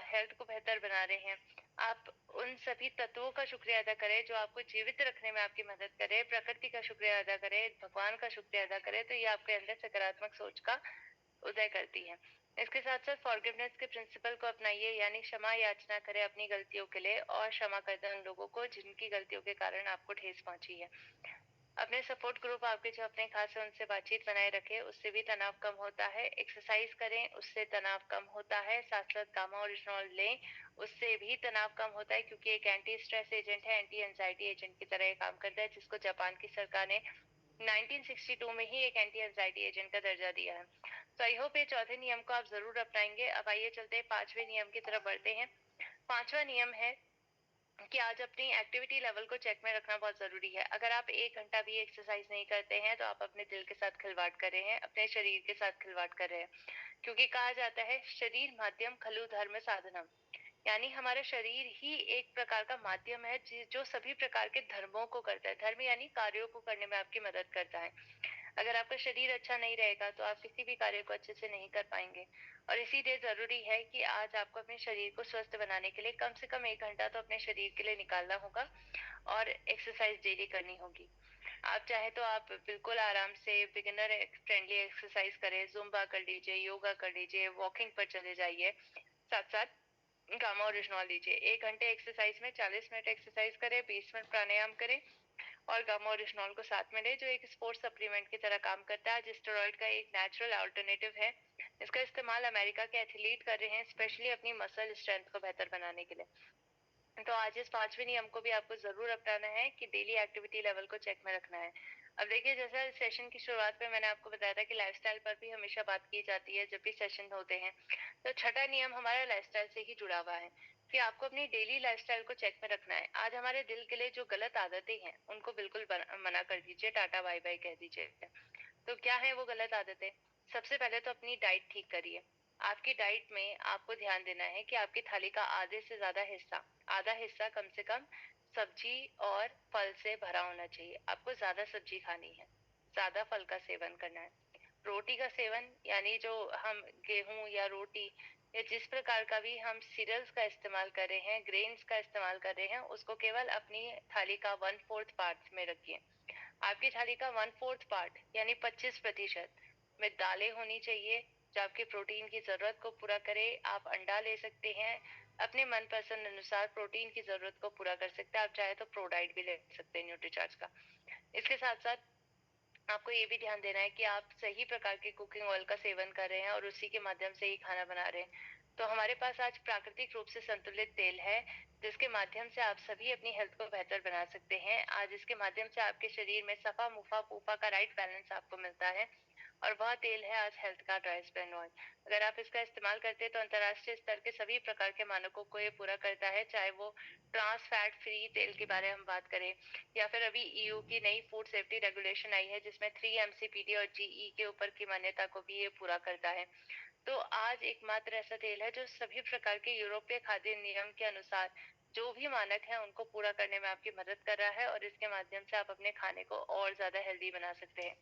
हेल्थ को बेहतर बना रहे हैं। आप उन सभी तत्वों का शुक्रिया अदा करें जो आपको जीवित रखने में आपकी मदद करें। प्रकृति का शुक्रिया अदा करें, भगवान का शुक्रिया अदा करें, तो ये आपके अंदर सकारात्मक सोच का उदय करती है। इसके साथ साथ फॉरगिवनेस के प्रिंसिपल को अपनाइए, यानी क्षमा याचना करें अपनी गलतियों के लिए और क्षमा कर दें उन लोगों को जिनकी गलतियों के कारण आपको ठेस पहुंची है। अपने सपोर्ट ग्रुप आपके जो अपने खास है उनसे बातचीत बनाए रखें, उससे भी तनाव कम होता है। एक्सरसाइज करें, उससे तनाव कम होता है। साथ साथ गामा ओरिजिनॉल लें, उससे भी तनाव कम होता है, क्योंकि एक एंटी स्ट्रेस एजेंट है, एंटी एंजाइटी एजेंट की तरह काम करता है, जिसको जापान की सरकार ने 1962 में ही एक एंटी एंजाइटी एजेंट का दर्जा दिया है। तो आई होप ये चौथे नियम को आप जरूर अपनाएंगे। अब आइए चलते हैं पांचवें नियम की तरफ बढ़ते हैं। पांचवा नियम है कि आज अपनी एक्टिविटी लेवल को चेक में रखना बहुत जरूरी है। अगर आप 1 घंटा भी एक्सरसाइज नहीं करते हैं तो आप अपने दिल के साथ खिलवाड़ कर रहे हैं, अपने शरीर के साथ खिलवाड़ कर रहे हैं, क्योंकि कहा जाता है शरीर माध्यम खलु धर्म साधनम, यानी हमारा शरीर ही एक प्रकार का माध्यम है जो सभी प्रकार के धर्मों को करता है। धर्म यानी कार्यों को करने में आपकी मदद करता है। अगर आपका शरीर अच्छा नहीं रहेगा तो आप किसी भी कार्य को अच्छे से नहीं कर पाएंगे। और इसीलिए जरूरी है कि आज आपको अपने शरीर को स्वस्थ बनाने के लिए कम से कम 1 घंटा तो अपने शरीर के लिए निकालना होगा और एक्सरसाइज डेली करनी होगी। आप चाहे तो आप बिल्कुल आराम से बिगिनर फ्रेंडली एक्सरसाइज करें, जुम्बा कर लीजिए, योगा कर लीजिए, वॉकिंग पर चले जाइए, साथ साथ गामा ओरिजिनॉल लीजिए। 1 घंटे एक्सरसाइज में 40 मिनट एक्सरसाइज करें, 20 मिनट प्राणायाम करें और गामा ओरिजिनॉल को साथ में ले, जो एक स्पोर्ट्स सप्लीमेंट की तरह काम करता है। स्टेरॉइड का एक नेचुरल अल्टरनेटिव है। इसका इस्तेमाल अमेरिका के एथलीट कर रहे हैं, स्पेशली अपनी मसल स्ट्रेंथ को बेहतर बनाने के लिए। तो आज इस पांचवें नियम को भी आपको जरूर अपनाना है कि डेली एक्टिविटी लेवल को चेक में रखना है। अब देखिए, जैसा सेशन की शुरुआत में मैंने आपको बताया था कि लाइफस्टाइल पर भी हमेशा बात की जाती है जब भी सेशन होते हैं। तो छठा नियम हमारा लाइफस्टाइल से ही जुड़ा हुआ है कि आपको अपनी डेली लाइफस्टाइल को चेक में रखना है। आज हमारे दिल के लिए जो गलत आदतें हैं उनको बिल्कुल मना कर दीजिए, टाटा बाय बाय कह दीजिए। तो क्या है वो गलत आदतें? सबसे पहले तो अपनी डाइट ठीक करिए। आपकी डाइट में आपको ध्यान देना है कि आपकी थाली का आधे से ज्यादा हिस्सा, आधा हिस्सा कम से कम सब्जी और फल से भरा होना चाहिए। आपको ज्यादा सब्जी खानी है, ज्यादा फल का सेवन करना है। रोटी का सेवन, यानी जो हम गेहूं या रोटी या जिस प्रकार का भी हम सीरियल्स का इस्तेमाल कर रहे हैं, ग्रेन्स का इस्तेमाल कर रहे हैं, उसको केवल अपनी थाली का 1/4 पार्ट में रखिए। आपकी थाली का 1/4 पार्ट यानी 25% में दालें होनी चाहिए जो आपके प्रोटीन की जरूरत को पूरा करे। आप अंडा ले सकते हैं, अपने मनपसंद अनुसार प्रोटीन की जरूरत को पूरा कर सकते हैं। आप चाहे तो प्रो डाइट भी ले सकते हैं न्यूट्रीचार्ज का। इसके साथ साथ आपको ये भी ध्यान देना है कि आप सही प्रकार के कुकिंग ऑयल का सेवन कर रहे हैं और उसी के माध्यम से ही खाना बना रहे हैं। तो हमारे पास आज प्राकृतिक रूप से संतुलित तेल है जिसके माध्यम से आप सभी अपनी हेल्थ को बेहतर बना सकते हैं। आज इसके माध्यम से आपके शरीर में सफा मुफा पूफा का राइट बैलेंस आपको मिलता है और वह तेल है आज हेल्थ का ड्राई स्पैन ऑयल। अगर आप इसका इस्तेमाल करते हैं तो अंतर्राष्ट्रीय स्तर के सभी प्रकार के मानकों को ये पूरा करता है, चाहे वो ट्रांस फैट फ्री तेल के बारे में हम बात करें या फिर अभी ईयू की नई फूड सेफ्टी रेगुलेशन आई है जिसमें 3 MCPD और GE के ऊपर की मान्यता को भी ये पूरा करता है। तो आज एकमात्र ऐसा तेल है जो सभी प्रकार के यूरोपीय खाद्य नियम के अनुसार जो भी मानक है उनको पूरा करने में आपकी मदद कर रहा है और इसके माध्यम से आप अपने खाने को और ज्यादा हेल्दी बना सकते हैं।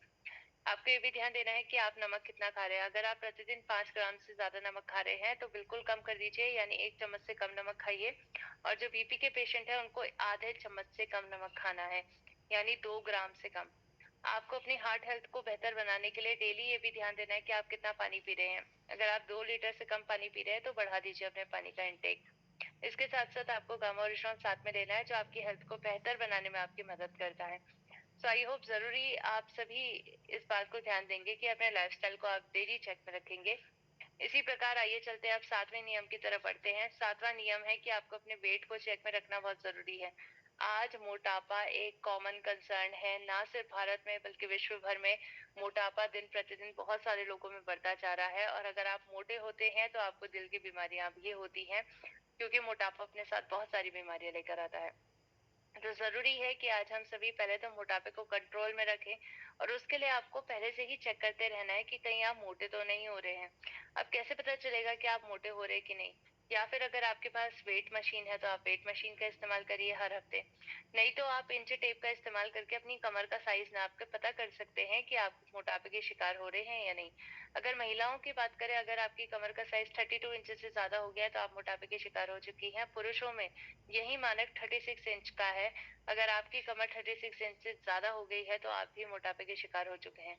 आपको ये भी ध्यान देना है कि आप नमक कितना खा रहे हैं। अगर आप प्रतिदिन 5 ग्राम से ज्यादा नमक खा रहे हैं तो बिल्कुल कम कर दीजिए, यानी 1 चम्मच से कम नमक खाइए। और जो बीपी के पेशेंट है उनको आधे चम्मच से कम नमक खाना है, यानी 2 ग्राम से कम। आपको अपनी हार्ट हेल्थ को बेहतर बनाने के लिए डेली ये भी ध्यान देना है कि आप कितना पानी पी रहे हैं। अगर आप 2 लीटर से कम पानी पी रहे हैं तो बढ़ा दीजिए अपने पानी का इंटेक। इसके साथ साथ आपको गामा ओरिजिनल साथ में लेना है जो आपकी हेल्थ को बेहतर बनाने में आपकी मदद करता है। सो आई होप जरूरी आप सभी इस बात को ध्यान देंगे कि अपने लाइफस्टाइल को आप डेली चेक में रखेंगे। इसी प्रकार आइए चलते हैं अब 7वें नियम की तरफ बढ़ते हैं। 7वां नियम है कि आपको अपने वेट को चेक में रखना बहुत जरूरी है। आज मोटापा एक कॉमन कंसर्न है, ना सिर्फ भारत में बल्कि विश्व भर में मोटापा दिन प्रतिदिन बहुत सारे लोगों में बढ़ता जा रहा है। और अगर आप मोटे होते हैं तो आपको दिल की बीमारियां भी होती हैं, क्योंकि मोटापा अपने साथ बहुत सारी बीमारियां लेकर आता है। तो जरूरी है कि आज हम सभी पहले तो मोटापे को कंट्रोल में रखें और उसके लिए आपको पहले से ही चेक करते रहना है कि कहीं आप मोटे तो नहीं हो रहे हैं। अब कैसे पता चलेगा कि आप मोटे हो रहे कि नहीं? या फिर अगर आपके पास वेट मशीन है तो आप वेट मशीन का इस्तेमाल करिए हर हफ्ते। नहीं तो आप इंची टेप का इस्तेमाल करके अपनी कमर का साइज नाप के पता कर सकते हैं कि आप मोटापे के शिकार हो रहे हैं या नहीं। अगर महिलाओं की बात करें, अगर आपकी कमर का साइज 32 इंच से ज्यादा हो गया है तो आप मोटापे के शिकार हो चुकी हैं। पुरुषों में यही मानक 36 इंच का है। अगर आपकी कमर 36 इंच से ज्यादा हो गई है तो आप भी मोटापे के शिकार हो चुके हैं।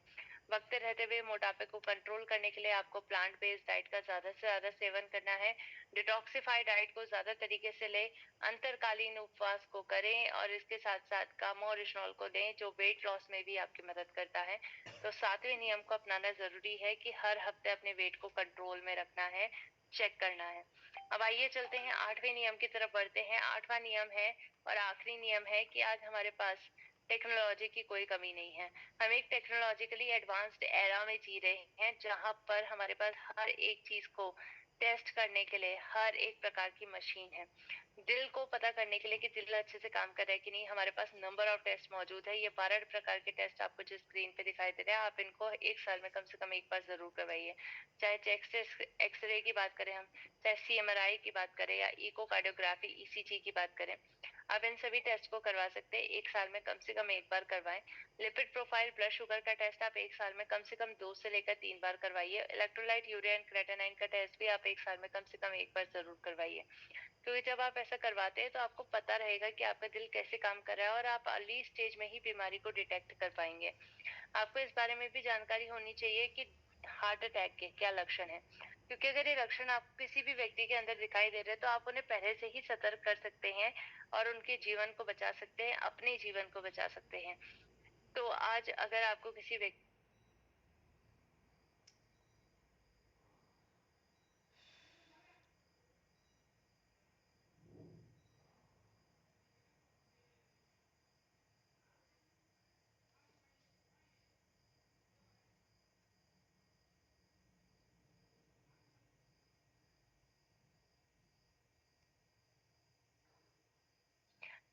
वक्त रहते हुए मोटापे को कंट्रोल करने के लिए आपको प्लांट बेस्ड डाइट का ज्यादा से ज्यादा सेवन करना है। डिटॉक्सिफाइड डाइट को ज्यादा तरीके से लें, अंतरकालीन उपवास को करें और इसके साथ साथ गामा ओरिजिनल को लें जो वेट लॉस में भी आपकी मदद करता है। तो 7वें नियम को अपनाना जरूरी है कि हर हफ्ते अपने वेट को कंट्रोल में रखना है, चेक करना है। अब आइए चलते हैं 8वें नियम की तरफ बढ़ते हैं। 8वां नियम है और आखिरी नियम है कि आज हमारे पास टेक्नोलॉजी की कोई कमी नहीं है। हम एक टेक्नोलॉजिकली एडवांस्ड एरा में जी रहे हैं जहां पर हमारे पास हर एक चीज को टेस्ट करने के लिए हर एक प्रकार की मशीन है। दिल को पता करने के लिए कि दिल अच्छे से काम कर रहा है कि नहीं, हमारे पास नंबर ऑफ टेस्ट मौजूद है। ये 12 प्रकार के टेस्ट आपको जो स्क्रीन पे दिखाई दे रहे हैं, आप इनको एक साल में कम से कम एक बार जरूर करवाइए। चाहे चेस्ट एक्सरे की बात करें हम, चाहे CMRI की बात करें या इकोकार्डियोग्राफी ECG की बात करें, आप इन सभी टेस्ट को करवा सकते हैं। एक साल में कम से कम एक बार करवाएं। लिपिड प्रोफाइल, ब्लड शुगर का टेस्ट आप एक साल में कम से कम 2 से लेकर 3 बार करवाइए। इलेक्ट्रोलाइट, यूरिया एंड क्रेटानाइन का टेस्ट भी आप एक साल में कम से कम एक बार जरूर करवाइए, क्योंकि जब आप ऐसा करवाते हैं तो आपको पता रहेगा कि आपका दिल कैसे काम कर रहा है और आप अर्ली स्टेज में ही बीमारी को डिटेक्ट कर पाएंगे। आपको इस बारे में भी जानकारी होनी चाहिए कि हार्ट अटैक के क्या लक्षण है, क्योंकि अगर ये लक्षण आपको किसी भी व्यक्ति के अंदर दिखाई दे रहे हैं तो आप उन्हें पहले से ही सतर्क कर सकते हैं और उनके जीवन को बचा सकते हैं, अपने जीवन को बचा सकते हैं। तो आज अगर आपको किसी व्यक्ति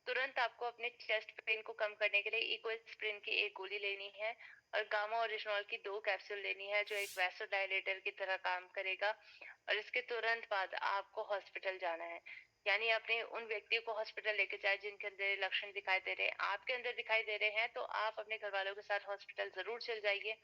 तुरंत आपको अपने चेस्ट पेन को कम करने के लिए इकोस्प्रिन की एक गोली लेनी है और गामा ओरिजिनल की 2 कैप्सूल लेनी है जो एक वैसोडाइलेटर की तरह काम करेगा। और इसके तुरंत बाद आपको हॉस्पिटल जाना है, यानी अपने उन व्यक्तियों को हॉस्पिटल लेके जाए जिनके अंदर लक्षण दिखाई दे रहे हैं। आपके अंदर दिखाई दे रहे हैं तो आप अपने घर वालों के साथ हॉस्पिटल जरूर चल जाइए,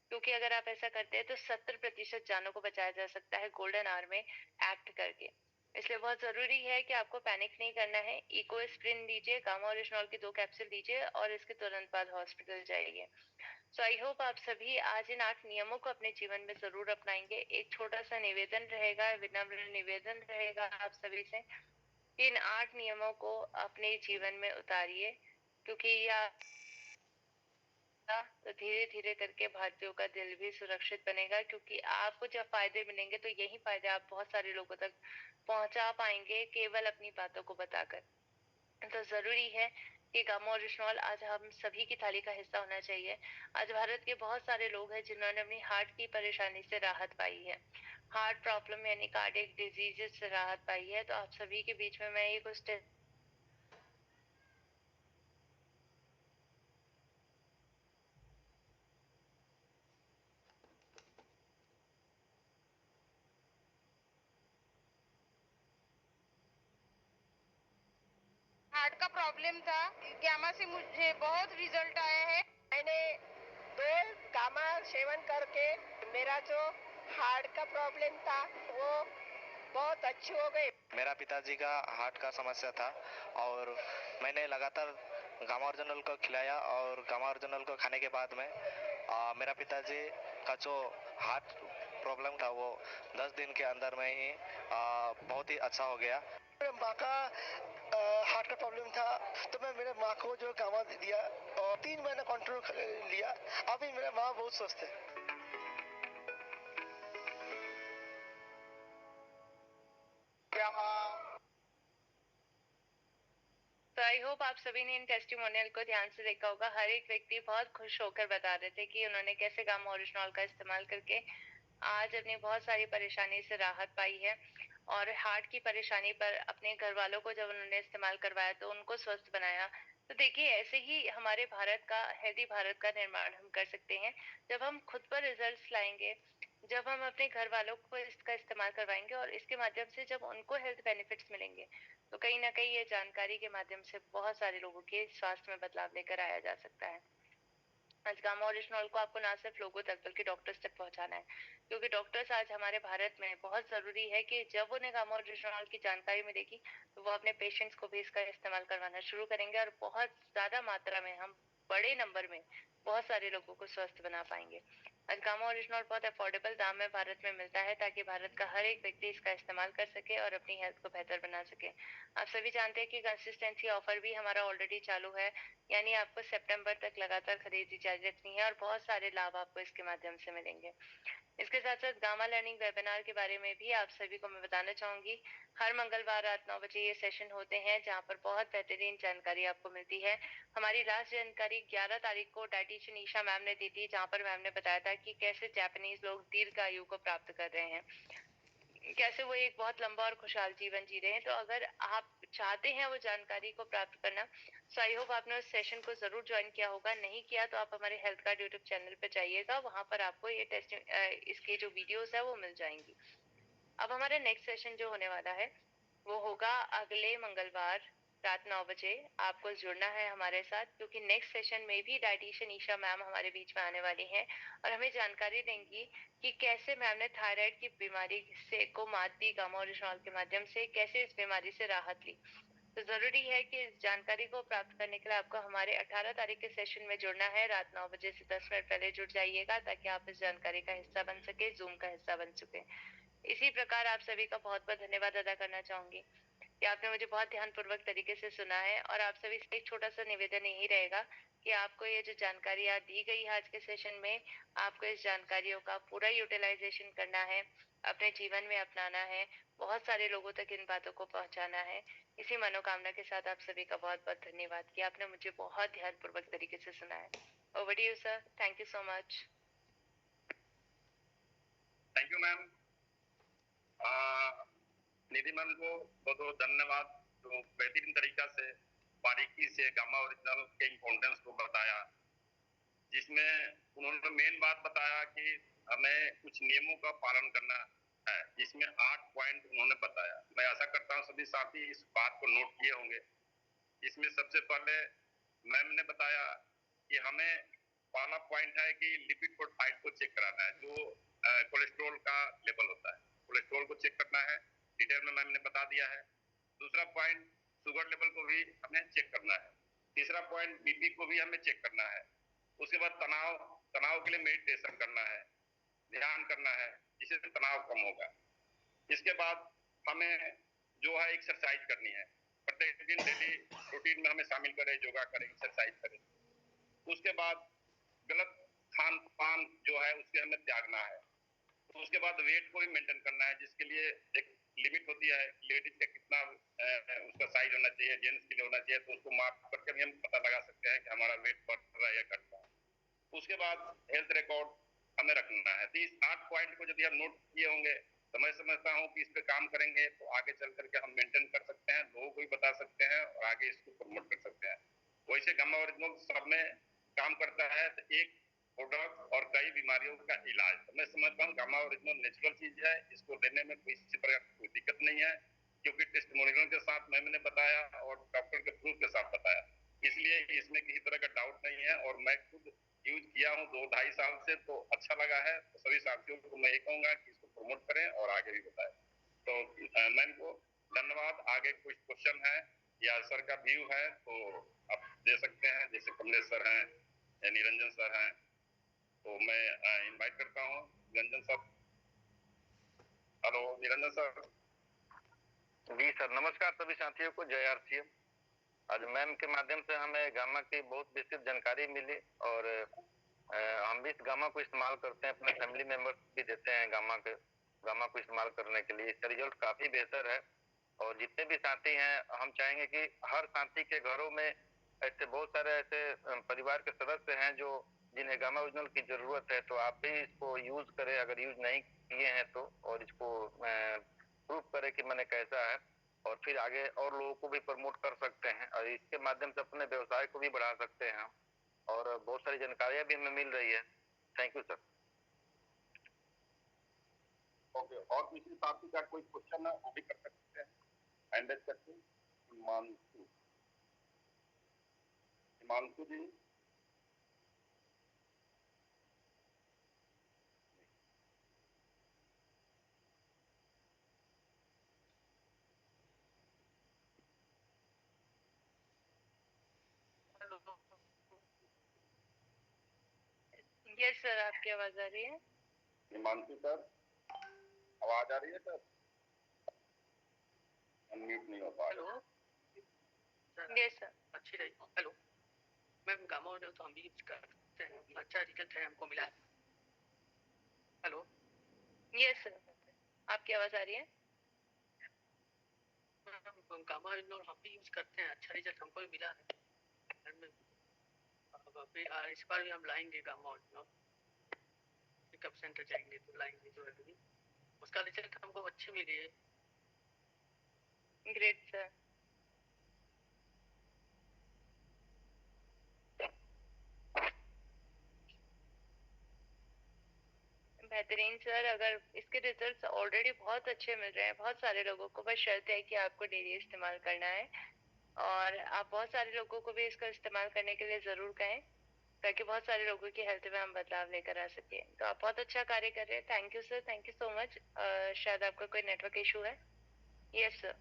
क्योंकि अगर आप ऐसा करते हैं तो 70% जानों को बचाया जा सकता है गोल्डन आवर में एक्ट करके। इसलिए बहुत जरूरी है कि आपको पैनिक नहीं करना है। इकोस्प्रिन लीजिए, गामा ओरिजिनल की 2 कैप्सूल लीजिए और इसके तुरंत बाद हॉस्पिटल जाइए। सो आई होप आप सभी आज इन 8 नियमों को अपने जीवन में जरूर अपनाएंगे। एक छोटा सा निवेदन रहेगा, विनम्र निवेदन रहेगा आप सभी से, इन 8 नियमों को अपने जीवन में उतारिए, क्योंकि यह तो धीरे धीरे करके भारतीयों का दिल भी सुरक्षित बनेगा, क्योंकि आपको जब फायदे मिलेंगे तो यही फायदे आप बहुत सारे लोगों तक पहुंचा पाएंगे केवल अपनी बातों को बताकर। तो जरूरी है कि गामा ओरिजिनॉल आज हम सभी की थाली का हिस्सा होना चाहिए। आज भारत के बहुत सारे लोग हैं जिन्होंने अपनी हार्ट की परेशानी से राहत पाई है, हार्ट प्रॉब्लम यानी कार्डियक डिजीजेस से राहत पाई है। तो आप सभी के बीच में मैं ये कुछ हार्ट का प्रॉब्लम था, गामा से मुझे बहुत रिजल्ट आया है। मैंने 2 गामा सेवन करके मेरा जो हार्ट का प्रॉब्लम था वो बहुत अच्छी हो गई। मेरा पिताजी का हार्ट का समस्या था और मैंने लगातार गामा ओरिजिनल को खिलाया और गामा ओरिजिनल को खाने के बाद में मेरा पिताजी का जो हार्ट प्रॉब्लम था वो 10 दिन के अंदर में ही बहुत ही अच्छा हो गया। मेरे माँ का हार्ट का प्रॉब्लम था तो मैं मेरे माँ को जो गामा दिया और 3 महीना कंट्रोल लिया। अभी मेरा माँ बहुत स्वस्थ है। तो आई होप आप सभी ने इन टेस्टिमोनियल को ध्यान से देखा होगा। हर एक व्यक्ति बहुत खुश होकर बता रहे थे कि उन्होंने कैसे गामा ओरिजिनॉल का इस्तेमाल करके आज अपनी बहुत सारी परेशानी से राहत पाई है, और हार्ट की परेशानी पर अपने घर वालों को जब उन्होंने इस्तेमाल करवाया तो उनको स्वस्थ बनाया। तो देखिए, ऐसे ही हमारे भारत का, हेल्दी भारत का निर्माण हम कर सकते हैं जब हम खुद पर रिजल्ट्स लाएंगे, जब हम अपने घर वालों को इसका इस्तेमाल करवाएंगे और इसके माध्यम से जब उनको हेल्थ बेनिफिट्स मिलेंगे तो कहीं ना कहीं ये जानकारी के माध्यम से बहुत सारे लोगों के स्वास्थ्य में बदलाव लेकर आया जा सकता है। आज गामा ओरिजिनॉल को आपको ना सिर्फ लोगों तक बल्कि डॉक्टर्स तक पहुंचाना है, क्योंकि डॉक्टर्स आज हमारे भारत में बहुत जरूरी है कि जब उन्हें गामा ओरिजिनॉल की जानकारी मिलेगी तो वो अपने पेशेंट्स को भी इसका इस्तेमाल करवाना शुरू करेंगे और बहुत ज्यादा मात्रा में, हम बड़े नंबर में बहुत सारे लोगों को स्वस्थ बना पाएंगे। आज गामा ओरिजिनॉल बहुत अफोर्डेबल दाम में भारत में मिलता है ताकि भारत का हर एक व्यक्ति इसका इस्तेमाल कर सके और अपनी हेल्थ को बेहतर बना सके। आप सभी जानते हैं कि कंसिस्टेंसी ऑफर भी हमारा ऑलरेडी चालू है, यानी आपको सितंबर तक लगातार खरीदी जारी रखनी है और बहुत सारे लाभ आपको इसके माध्यम से मिलेंगे। इसके साथ साथ गामा लर्निंग वेबिनार के बारे में भी आप सभी को मैं बताना चाहूंगी। हर मंगलवार रात 9 बजे ये सेशन होते हैं जहां पर बहुत बेहतरीन जानकारी आपको मिलती है। हमारी लास्ट जानकारी 11 तारीख को डाइटिशियन ईशा मैम ने दी थी, जहां पर मैम ने बताया था कि कैसे जापानीज लोग दीर्घ आयु को प्राप्त कर रहे हैं, कैसे वो एक बहुत लंबा और खुशहाल जीवन जी रहे हैं। तो अगर आप चाहते हैं वो जानकारी को प्राप्त करना, सो आई होप आपने उस सेशन को जरूर ज्वाइन किया होगा। नहीं किया तो आप हमारे हेल्थ कार्ड यूट्यूब चैनल पे जाइएगा, वहां पर आपको ये टेस्ट इसके जो वीडियोस है वो मिल जाएंगी। अब हमारा नेक्स्ट सेशन जो होने वाला है वो होगा अगले मंगलवार रात 9 बजे। आपको जुड़ना है हमारे साथ, क्योंकि नेक्स्ट सेशन में भी डाइटिशियन ईशा मैम हमारे बीच में आने वाली हैं और हमें जानकारी देंगी कि कैसे मैम ने थायराइड की बीमारी से को मात दी गामा ओरिजिनॉल के माध्यम से, कैसे इस बीमारी से राहत ली। तो जरूरी है कि इस जानकारी को प्राप्त करने के लिए आपको हमारे 18 तारीख के सेशन में जुड़ना है। रात 9 बजे से 10 मिनट पहले जुड़ जाइएगा ताकि आप इस जानकारी का हिस्सा बन सके, जूम का हिस्सा बन सके। इसी प्रकार आप सभी का बहुत बहुत धन्यवाद अदा करना चाहूंगी कि आपने मुझे बहुत ध्यानपूर्वक तरीके से सुना है, और आप सभी से एक छोटा सा निवेदन यही रहेगा कि आपको ये जो जानकारियां दी गई है आज के सेशन में, आपको इस जानकारियों का पूरा यूटिलाइजेशन करना है, अपने जीवन में अपनाना है, बहुत सारे लोगों तक इन बातों को पहुंचाना है। इसी मनोकामना के साथ आप सभी का बहुत बहुत धन्यवाद कि आपने मुझे बहुत ध्यानपूर्वक तरीके से सुना है। Over to you sir, thank you so much. Thank you ma'am. Nidhi ma'am को बहुत बहुत धन्यवाद, जो बेहतरीन तरीका से बारीकी से गामा ओरिजिनल के इम्पोर्टेंस को बताया, जिसमें उन्होंने मेन बात बताया कि हमें कुछ नियमों का पालन करना है, जिसमें 8 पॉइंट उन्होंने बताया। मैं आशा करता हूँ सभी साथी इस बात को नोट किए होंगे। इसमें सबसे पहले मैम ने बताया कि हमें पहला पॉइंट है कि लिपिड प्रोफाइल को चेक कराना है, जो कोलेस्ट्रॉल का लेवल होता है, कोलेस्ट्रॉल को चेक करना है। डिटेल में मैम ने बता दिया है। दूसरा पॉइंट, शुगर लेवल को भी हमें चेक करना है। तीसरा पॉइंट, बीपी को भी हमें चेक करना है। उसके बाद तनाव के लिए मेडिटेशन करना है, ध्यान करना है, जिससे तनाव कम होगा। इसके बाद हमें जो है एक्सरसाइज करनी है, प्रत्येक दिन डेली रूटीन में हमें शामिल करें, योगा करें, एक्सरसाइज करें। उसके बाद गलत खान पान जो है उससे हमें त्यागना है। तो उसके बाद वेट को भी मेंटेन करना है, जिसके लिए एक लिमिट होती है, लेडीज का कितना उसका साइज होना चाहिए, जेंट्स के लिए होना चाहिए, तो उसको मार्क करके भी हम पता लगा सकते हैं कि हमारा वेट बढ़ रहा है या घट रहा है। उसके बाद हेल्थ रिकॉर्ड हमें रखना है। तो इस 8 पॉइंट को यदि हम नोट किए होंगे तो मैं समझता हूँ कि इस पे काम करेंगे तो आगे चल करके हम मेंटेन कर सकते हैं, लोगों को भी बता सकते हैं और आगे इसको प्रमोट कर सकते हैं। वैसे गामा ओरिजिनल सब में काम करता है, तो एक प्रोडक्ट और कई बीमारियों का इलाज। तो मैं समझता हूँ गामा ओरिजिनल नेचुरल चीज है, इसको लेने में किसी प्रकार की कोई दिक्कत नहीं है, क्योंकि टेस्टिमोनियल के साथ मैंने बताया और डॉक्टर के प्रूफ के साथ बताया, इसलिए इसमें किसी तरह का डाउट नहीं है। और मैं खुद यूज किया हूँ 2-2.5 साल से, तो अच्छा लगा है। तो सभी साथियों को मैं ये कहूंगा कि इसको प्रमोट करें और आगे भी बताएं। तो मैम को धन्यवाद। आगे कुछ क्वेश्चन है या सर का व्यू है तो आप दे सकते हैं, जैसे कमलेश सर हैं या निरंजन सर हैं, तो मैं इनवाइट करता हूँ Niranjan sir. Hello Niranjan sir. जी सर, नमस्कार सभी साथियों को, जय आरसीएम। आज मैम के माध्यम से हमें गामा की बहुत विस्तृत जानकारी मिली और हम भी इस गामा को इस्तेमाल करते हैं, अपने फैमिली मेंबर्स भी देते हैं गामा को इस्तेमाल करने के लिए। इसका रिजल्ट काफी बेहतर है और जितने भी साथी हैं हम चाहेंगे कि हर साथी के घरों में ऐसे बहुत सारे ऐसे परिवार के सदस्य हैं जो जिन्हें गामा ओरिजिनल की जरूरत है, तो आप भी इसको यूज करें अगर यूज नहीं किए हैं तो, और इसको प्रूव करें कि मैंने कैसा है, और फिर आगे और लोगों को भी प्रमोट कर सकते हैं और इसके माध्यम से अपने व्यवसाय को भी बढ़ा सकते हैं हम। और बहुत सारी जानकारियां भी हमें मिल रही है। Thank you sir. ओके, और किसी साथी का कोई क्वेश्चन है वो भी कर सकते हैं, हैंड रेज करके। हिमांशु जी। यस सर, आपकी आवाज आ रही है? हिमांशु सर, आवाज आ रही है सर? अनम्यूट नहीं हो पा रहा। Hello yes sir. अच्छी रही। हेलो मैम, गामा ओरिजिनल तो हम भी यूज करते हैं, अच्छा रिजल्ट है हमको मिला। हेलो यस सर, आपकी आवाज आ रही है? मैम गामा ओरिजिनल हम भी यूज करते हैं, अच्छा रिजल्ट हमको भी मिला है। इस बार भी हम लाएंगे गामा ओरिजिनल, पिकअप सेंटर जाएंगे तो लाएंगे जो है, उसका रिजल्ट हमको अच्छी मिली है। Great sir. बेहतरीन सर, अगर इसके रिजल्ट्स ऑलरेडी बहुत अच्छे मिल रहे हैं बहुत सारे लोगों को, बस शर्त है कि आपको डेली इस्तेमाल करना है और आप बहुत सारे लोगों को भी इसका इस्तेमाल करने के लिए जरूर कहें, ताकि बहुत सारे लोगों की हेल्थ में हम बदलाव लेकर आ सके। तो आप बहुत अच्छा कार्य कर रहे हैं। Thank you sir, thank you so much. शायद आपका कोई नेटवर्क इशू है। Yes sir.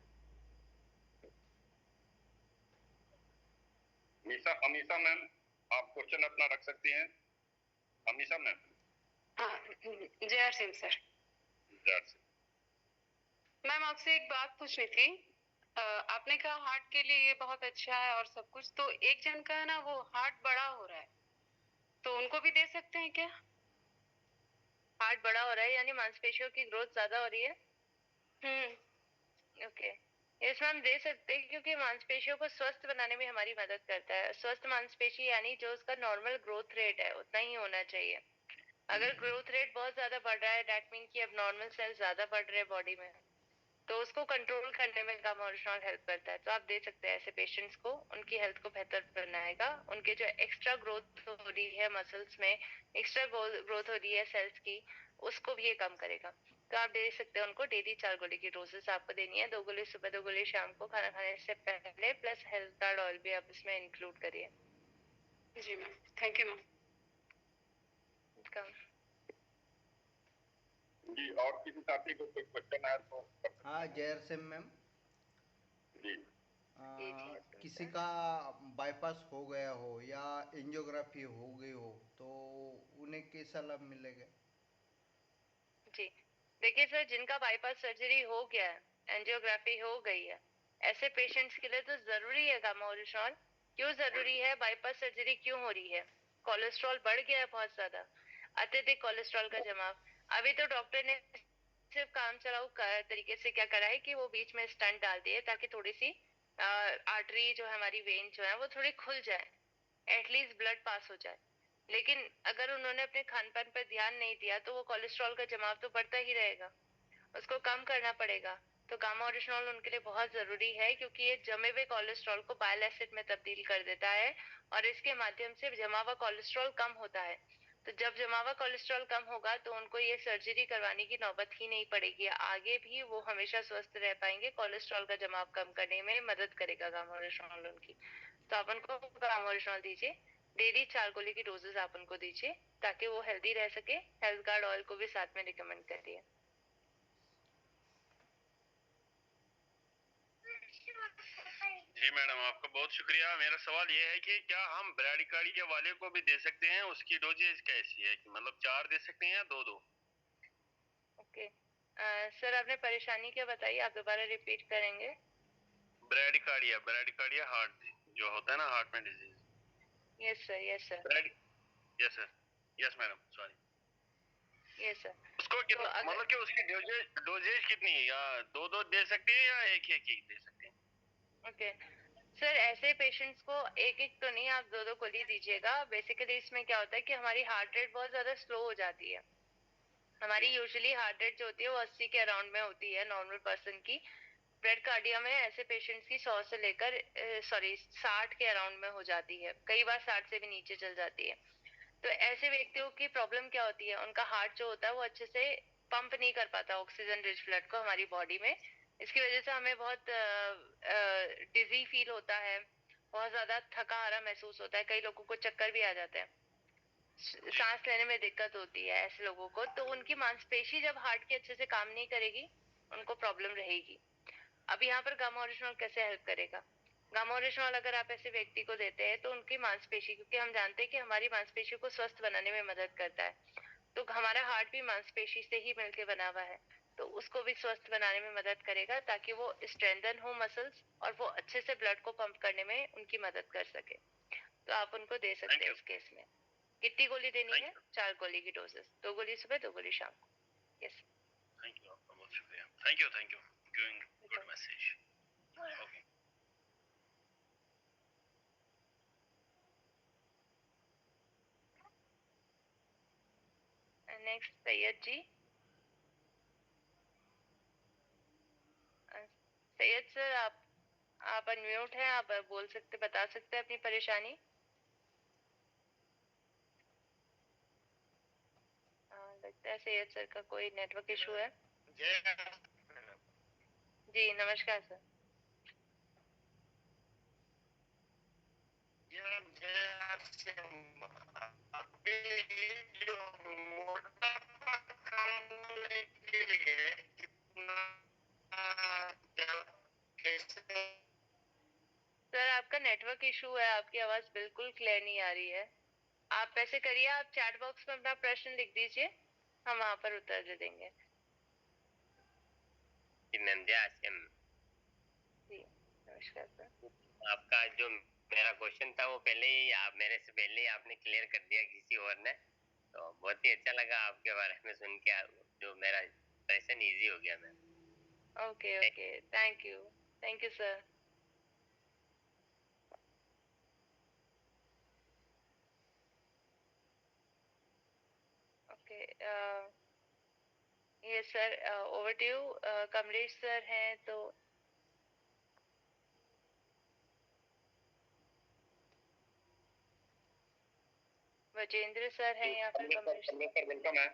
अमीषा मैम, आप क्वेश्चन अपना रख सकती हैं। अमीषा मैम। हाँ, जय आरसीएम सर। जय आरसीएम। मैम आपसे एक बात पूछनी थी। आपने कहा हार्ट के लिए ये बहुत अच्छा है और सब कुछ, तो एक जन का है ना वो हार्ट बड़ा हो रहा है, तो उनको भी दे सकते हैं क्या? हार्ट बड़ा हो रहा है यानी मांसपेशियों की ग्रोथ ज्यादा हो रही है? ओके, यस मैम दे सकते हैं, क्योंकि मांसपेशियों को स्वस्थ बनाने में हमारी मदद करता है। स्वस्थ मांसपेशी यानी जो उसका नॉर्मल ग्रोथ रेट है उतना ही होना चाहिए। अगर ग्रोथ रेट बहुत ज्यादा बढ़ रहा है, दैट मीन कि अब नॉर्मल सेल ज्यादा बढ़ रहे हैं बॉडी में, तो उसको कंट्रोल करने में गामा ओरिजिनल हेल्प करता है। तो आप दे सकते हैं ऐसे पेशेंट्स को, उनकी हेल्थ को बेहतर बनाएगा। उनके जो एक्स्ट्रा ग्रोथ हो रही है मसल्स में, एक्स्ट्रा ग्रोथ हो रही है सेल्स की, उसको भी ये कम करेगा। तो आप दे सकते हैं उनको डेली 4 गोली की डोजेस आपको देनी है, 2 गोली सुबह 2 गोली शाम को खाना खाने से पहले, प्लस हेल्थ कार्ड ऑयल भी आप इसमें इंक्लूड करिए। जी मैम, थैंक यू मैम। जी, और किसी साथी को कोई क्वेश्चन है तो? हाँ जय आरसीएम मैम। जी। किसी का बाईपास हो गया हो या एंजियोग्राफी हो गई हो तो उन्हें कैसा लाभ मिलेगा? जी देखिए सर, जिनका बाईपास सर्जरी हो गया है, एंजियोग्राफी हो गई है, ऐसे पेशेंट्स के लिए तो जरूरी है गामा ओरिजिनल। क्यों जरूरी है? बाईपास सर्जरी क्यों हो रही है? कोलेस्ट्रॉल बढ़ गया है बहुत ज्यादा, अत्यधिक कोलेस्ट्रॉल का जमाव। अभी तो डॉक्टर ने सिर्फ काम चलाऊ तरीके से क्या करा है कि वो बीच में स्टंट डाल दिए ताकि थोड़ी सी आर्टरी जो है, हमारी वेन जो है वो थोड़ी खुल जाए, एटलीस्ट ब्लड पास हो जाए। लेकिन अगर उन्होंने अपने खान पान पर ध्यान नहीं दिया तो वो कोलेस्ट्रॉल का जमाव तो बढ़ता ही रहेगा, उसको कम करना पड़ेगा। तो गामा ओरिजिनॉल उनके लिए बहुत जरूरी है, क्योंकि ये जमे हुए कोलेस्ट्रॉल को बाइल एसिड में तब्दील कर देता है और इसके माध्यम से जमा हुआ कोलेस्ट्रॉल कम होता है। तो जब जमा हुआ कोलेस्ट्रॉल कम होगा तो उनको ये सर्जरी करवाने की नौबत ही नहीं पड़ेगी, आगे भी वो हमेशा स्वस्थ रह पाएंगे। कोलेस्ट्रॉल का जमाव कम करने में मदद करेगा गामा ओरिजिनॉल उनकी। तो आप उनको गामा ओरिजिनॉल दीजिए, डेली 4 गोली की डोजेस आप उनको दीजिए ताकि वो हेल्दी रह सके। हेल्थ गार्ड ऑयल को भी साथ में रिकमेंड करिए। जी मैडम, आपका बहुत शुक्रिया। मेरा सवाल ये है कि क्या हम ब्राडिकार्डिया वाले को भी दे सकते हैं? उसकी डोजेज कैसी है, कि मतलब 4 दे सकते हैं या 2-2? ओके सर, आपने परेशानी क्या बताई, आप दोबारा रिपीट करेंगे? ब्राडिकार्डिया हार्ट जो होता है ना, हार्ट में disease. Yes sir, yes sir, yes sir, yes madam, sorry. Yes sir. उसको कितना, मतलब कि उसकी डोजेज कितनी है? या 2-2 दे सकते हैं या एक-एक ही दे सकते हैं? ओके सर, ऐसे पेशेंट्स को एक एक तो नहीं, आप 2-2 गोली दीजिएगा। बेसिकली इसमें क्या होता है कि हमारी हार्ट रेट बहुत ज्यादा स्लो हो जाती है। हमारी यूजुअली हार्ट रेट जो होती है वो 80 के अराउंड में होती है नॉर्मल पर्सन की। ब्रेडकार्डिया में ऐसे पेशेंट्स की 100 से लेकर 60 के अराउंड में हो जाती है, कई बार 60 से भी नीचे चल जाती है। तो ऐसे व्यक्तियों की प्रॉब्लम क्या होती है, उनका हार्ट जो होता है वो अच्छे से पंप नहीं कर पाता ऑक्सीजन रिच ब्लड को हमारी बॉडी में। इसकी वजह से हमें बहुत डिजी फील होता है, बहुत ज्यादा थका हारा महसूस होता है, कई लोगों को चक्कर भी आ जाते हैं, सांस लेने में दिक्कत होती है ऐसे लोगों को। तो उनकी मांसपेशी जब हार्ट की अच्छे से काम नहीं करेगी, उनको प्रॉब्लम रहेगी। अब यहाँ पर गामा ओरिजिनॉल कैसे हेल्प करेगा? गामा ओरिजिनॉल अगर आप ऐसे व्यक्ति को देते हैं तो उनकी मांसपेशी, क्योंकि हम जानते हैं कि हमारी मांसपेशी को स्वस्थ बनाने में मदद करता है, तो हमारा हार्ट भी मांसपेशी से ही मिलके बना हुआ है, तो उसको भी स्वस्थ बनाने में मदद करेगा ताकि वो स्ट्रेंथन हो मसल्स और वो अच्छे से ब्लड को पंप करने में उनकी मदद कर सके। तो आप उनको दे सकते हैं इस केस में। कितनी गोली देनी है? 4 गोली की डोजेस, 2 गोली सुबह 2 गोली शाम को। यस, थैंक यू, आपका बहुत शुक्रिया। Thank you giving good message. Okay, next Syed ji. Syed sir, आप अनम्यूट हैं, आप बोल सकते, बता सकते हैं अपनी परेशानी। लगता है सैयद सर का कोई नेटवर्क इशू है। जी नमस्कार सर। सर आपका नेटवर्क इशू है, आपकी आवाज बिल्कुल क्लियर नहीं आ रही है। आप ऐसे करिए, आप चैट बॉक्स में अपना प्रश्न लिख दीजिए, हम वहां पर उत्तर दे देंगे। जी नमस्कार सर। आपका जो मेरा क्वेश्चन था वो पहले ही आप मेरे से पहले ही आपने क्लियर कर दिया किसी और ने, तो बहुत ही अच्छा लगा आपके बारे में सुन के, जो मेरा क्वेश्चन इजी हो गया। मैं okay okay, thank you sir. Okay ये sir over to you. Kamlesh sir हैं तो वजेंद्र सर हैं या फिर कमलेश सर? वेलकम है।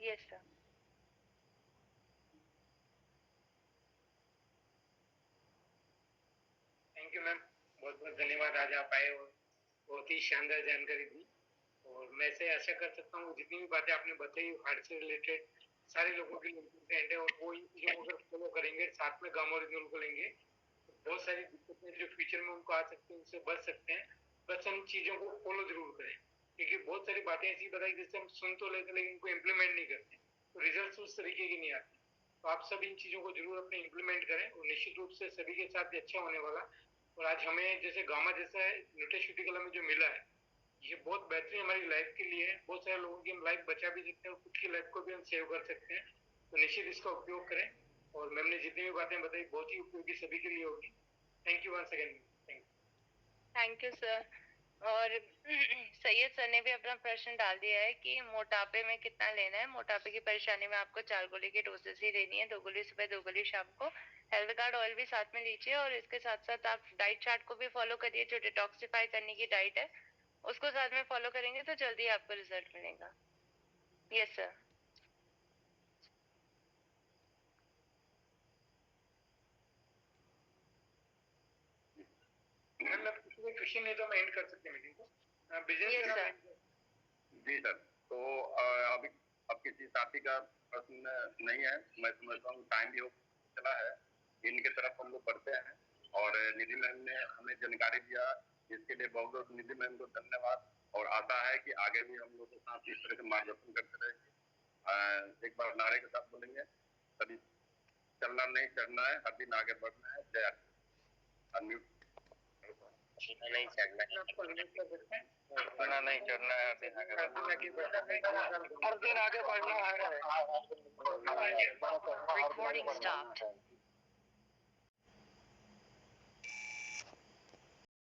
Yes sir. Thank you ma'am, बहुत बहुत धन्यवाद, आज आप आए और बहुत ही शानदार जानकारी दी। और मैं से आशा कर सकता हूँ जितनी भी बातें आपने बताई हार्ट से रिलेटेड सारे लोगों के लिए इम्पोर्टेंट है, और वो इन चीजों को अगर फॉलो करेंगे, साथ में गामा ओरिजिनल को लेंगे, तो बहुत सारी दिक्कतें जो फ्यूचर में उनको आ सकती हैं उनसे बच सकते हैं। बस इन चीजों को फॉलो जरूर करें, क्योंकि बहुत सारी बातें ऐसी बताई जिससे हम सुन तो लेते लेकिन उनको इम्प्लीमेंट नहीं करते, तो रिजल्ट उस तरीके की नहीं आते। तो आप सब इन चीज़ों को जरूर अपने इम्प्लीमेंट करें और निश्चित रूप से सभी के साथ ये अच्छा होने वाला। और आज हमें जैसे गामा जैसा न्यूट्रास्यूटिकल हमें जो मिला है, ये बहुत बेहतरीन हमारी लाइफ के लिए है। बहुत सारे लोगों की हम लाइफ बचा भी सकते हैं और खुद की लाइफ को भी हम सेव कर सकते हैं। तो निश्चित इसका उपयोग करें। और मैम ने जितनी भी बातें बताई बहुत ही उपयोगी सभी के लिए होगी। Thank you once again. Thank you sir. और सैयद सर ने भी अपना प्रश्न डाल दिया है कि मोटापे में कितना लेना है। मोटापे की परेशानी में आपको 4 गोली की डोसेस ही लेनी है, 2 गोली सुबह 2 गोली शाम को। हेल्थ कार्ड ऑयल भी साथ में लीजिए और इसके साथ साथ आप डाइट चार्ट को भी फॉलो करिए। जो डिटॉक्सिफाई करने की डाइट है उसको साथ में फॉलो करेंगे तो जल्दी आपको रिजल्ट मिलेगा। Yes sir. क्वेश्चन नहीं तो मैं एंड कर सकते मीटिंग को। जी सर, तो अभी अब किसी साथी का प्रश्न नहीं है। मैं समझता हूँ टाइम भी हो चला है, इनके तरफ हम लोग बढ़ते हैं। और निधि मैम ने हमें जानकारी दिया, इसके लिए बहुत बहुत निधि मैम को धन्यवाद। और आशा है कि आगे भी हम लोग के साथ इस तरह से मार्गदर्शन करते रहेंगे। एक बार नारे के साथ बोलेंगे, सभी चलना नहीं चढ़ना है, हर दिन आगे बढ़ना है। जय हिंद। नहीं चढ़ना है, चढ़ना नहीं चढ़ना है, हर दिन आगे बढ़ना है। Recording stopped.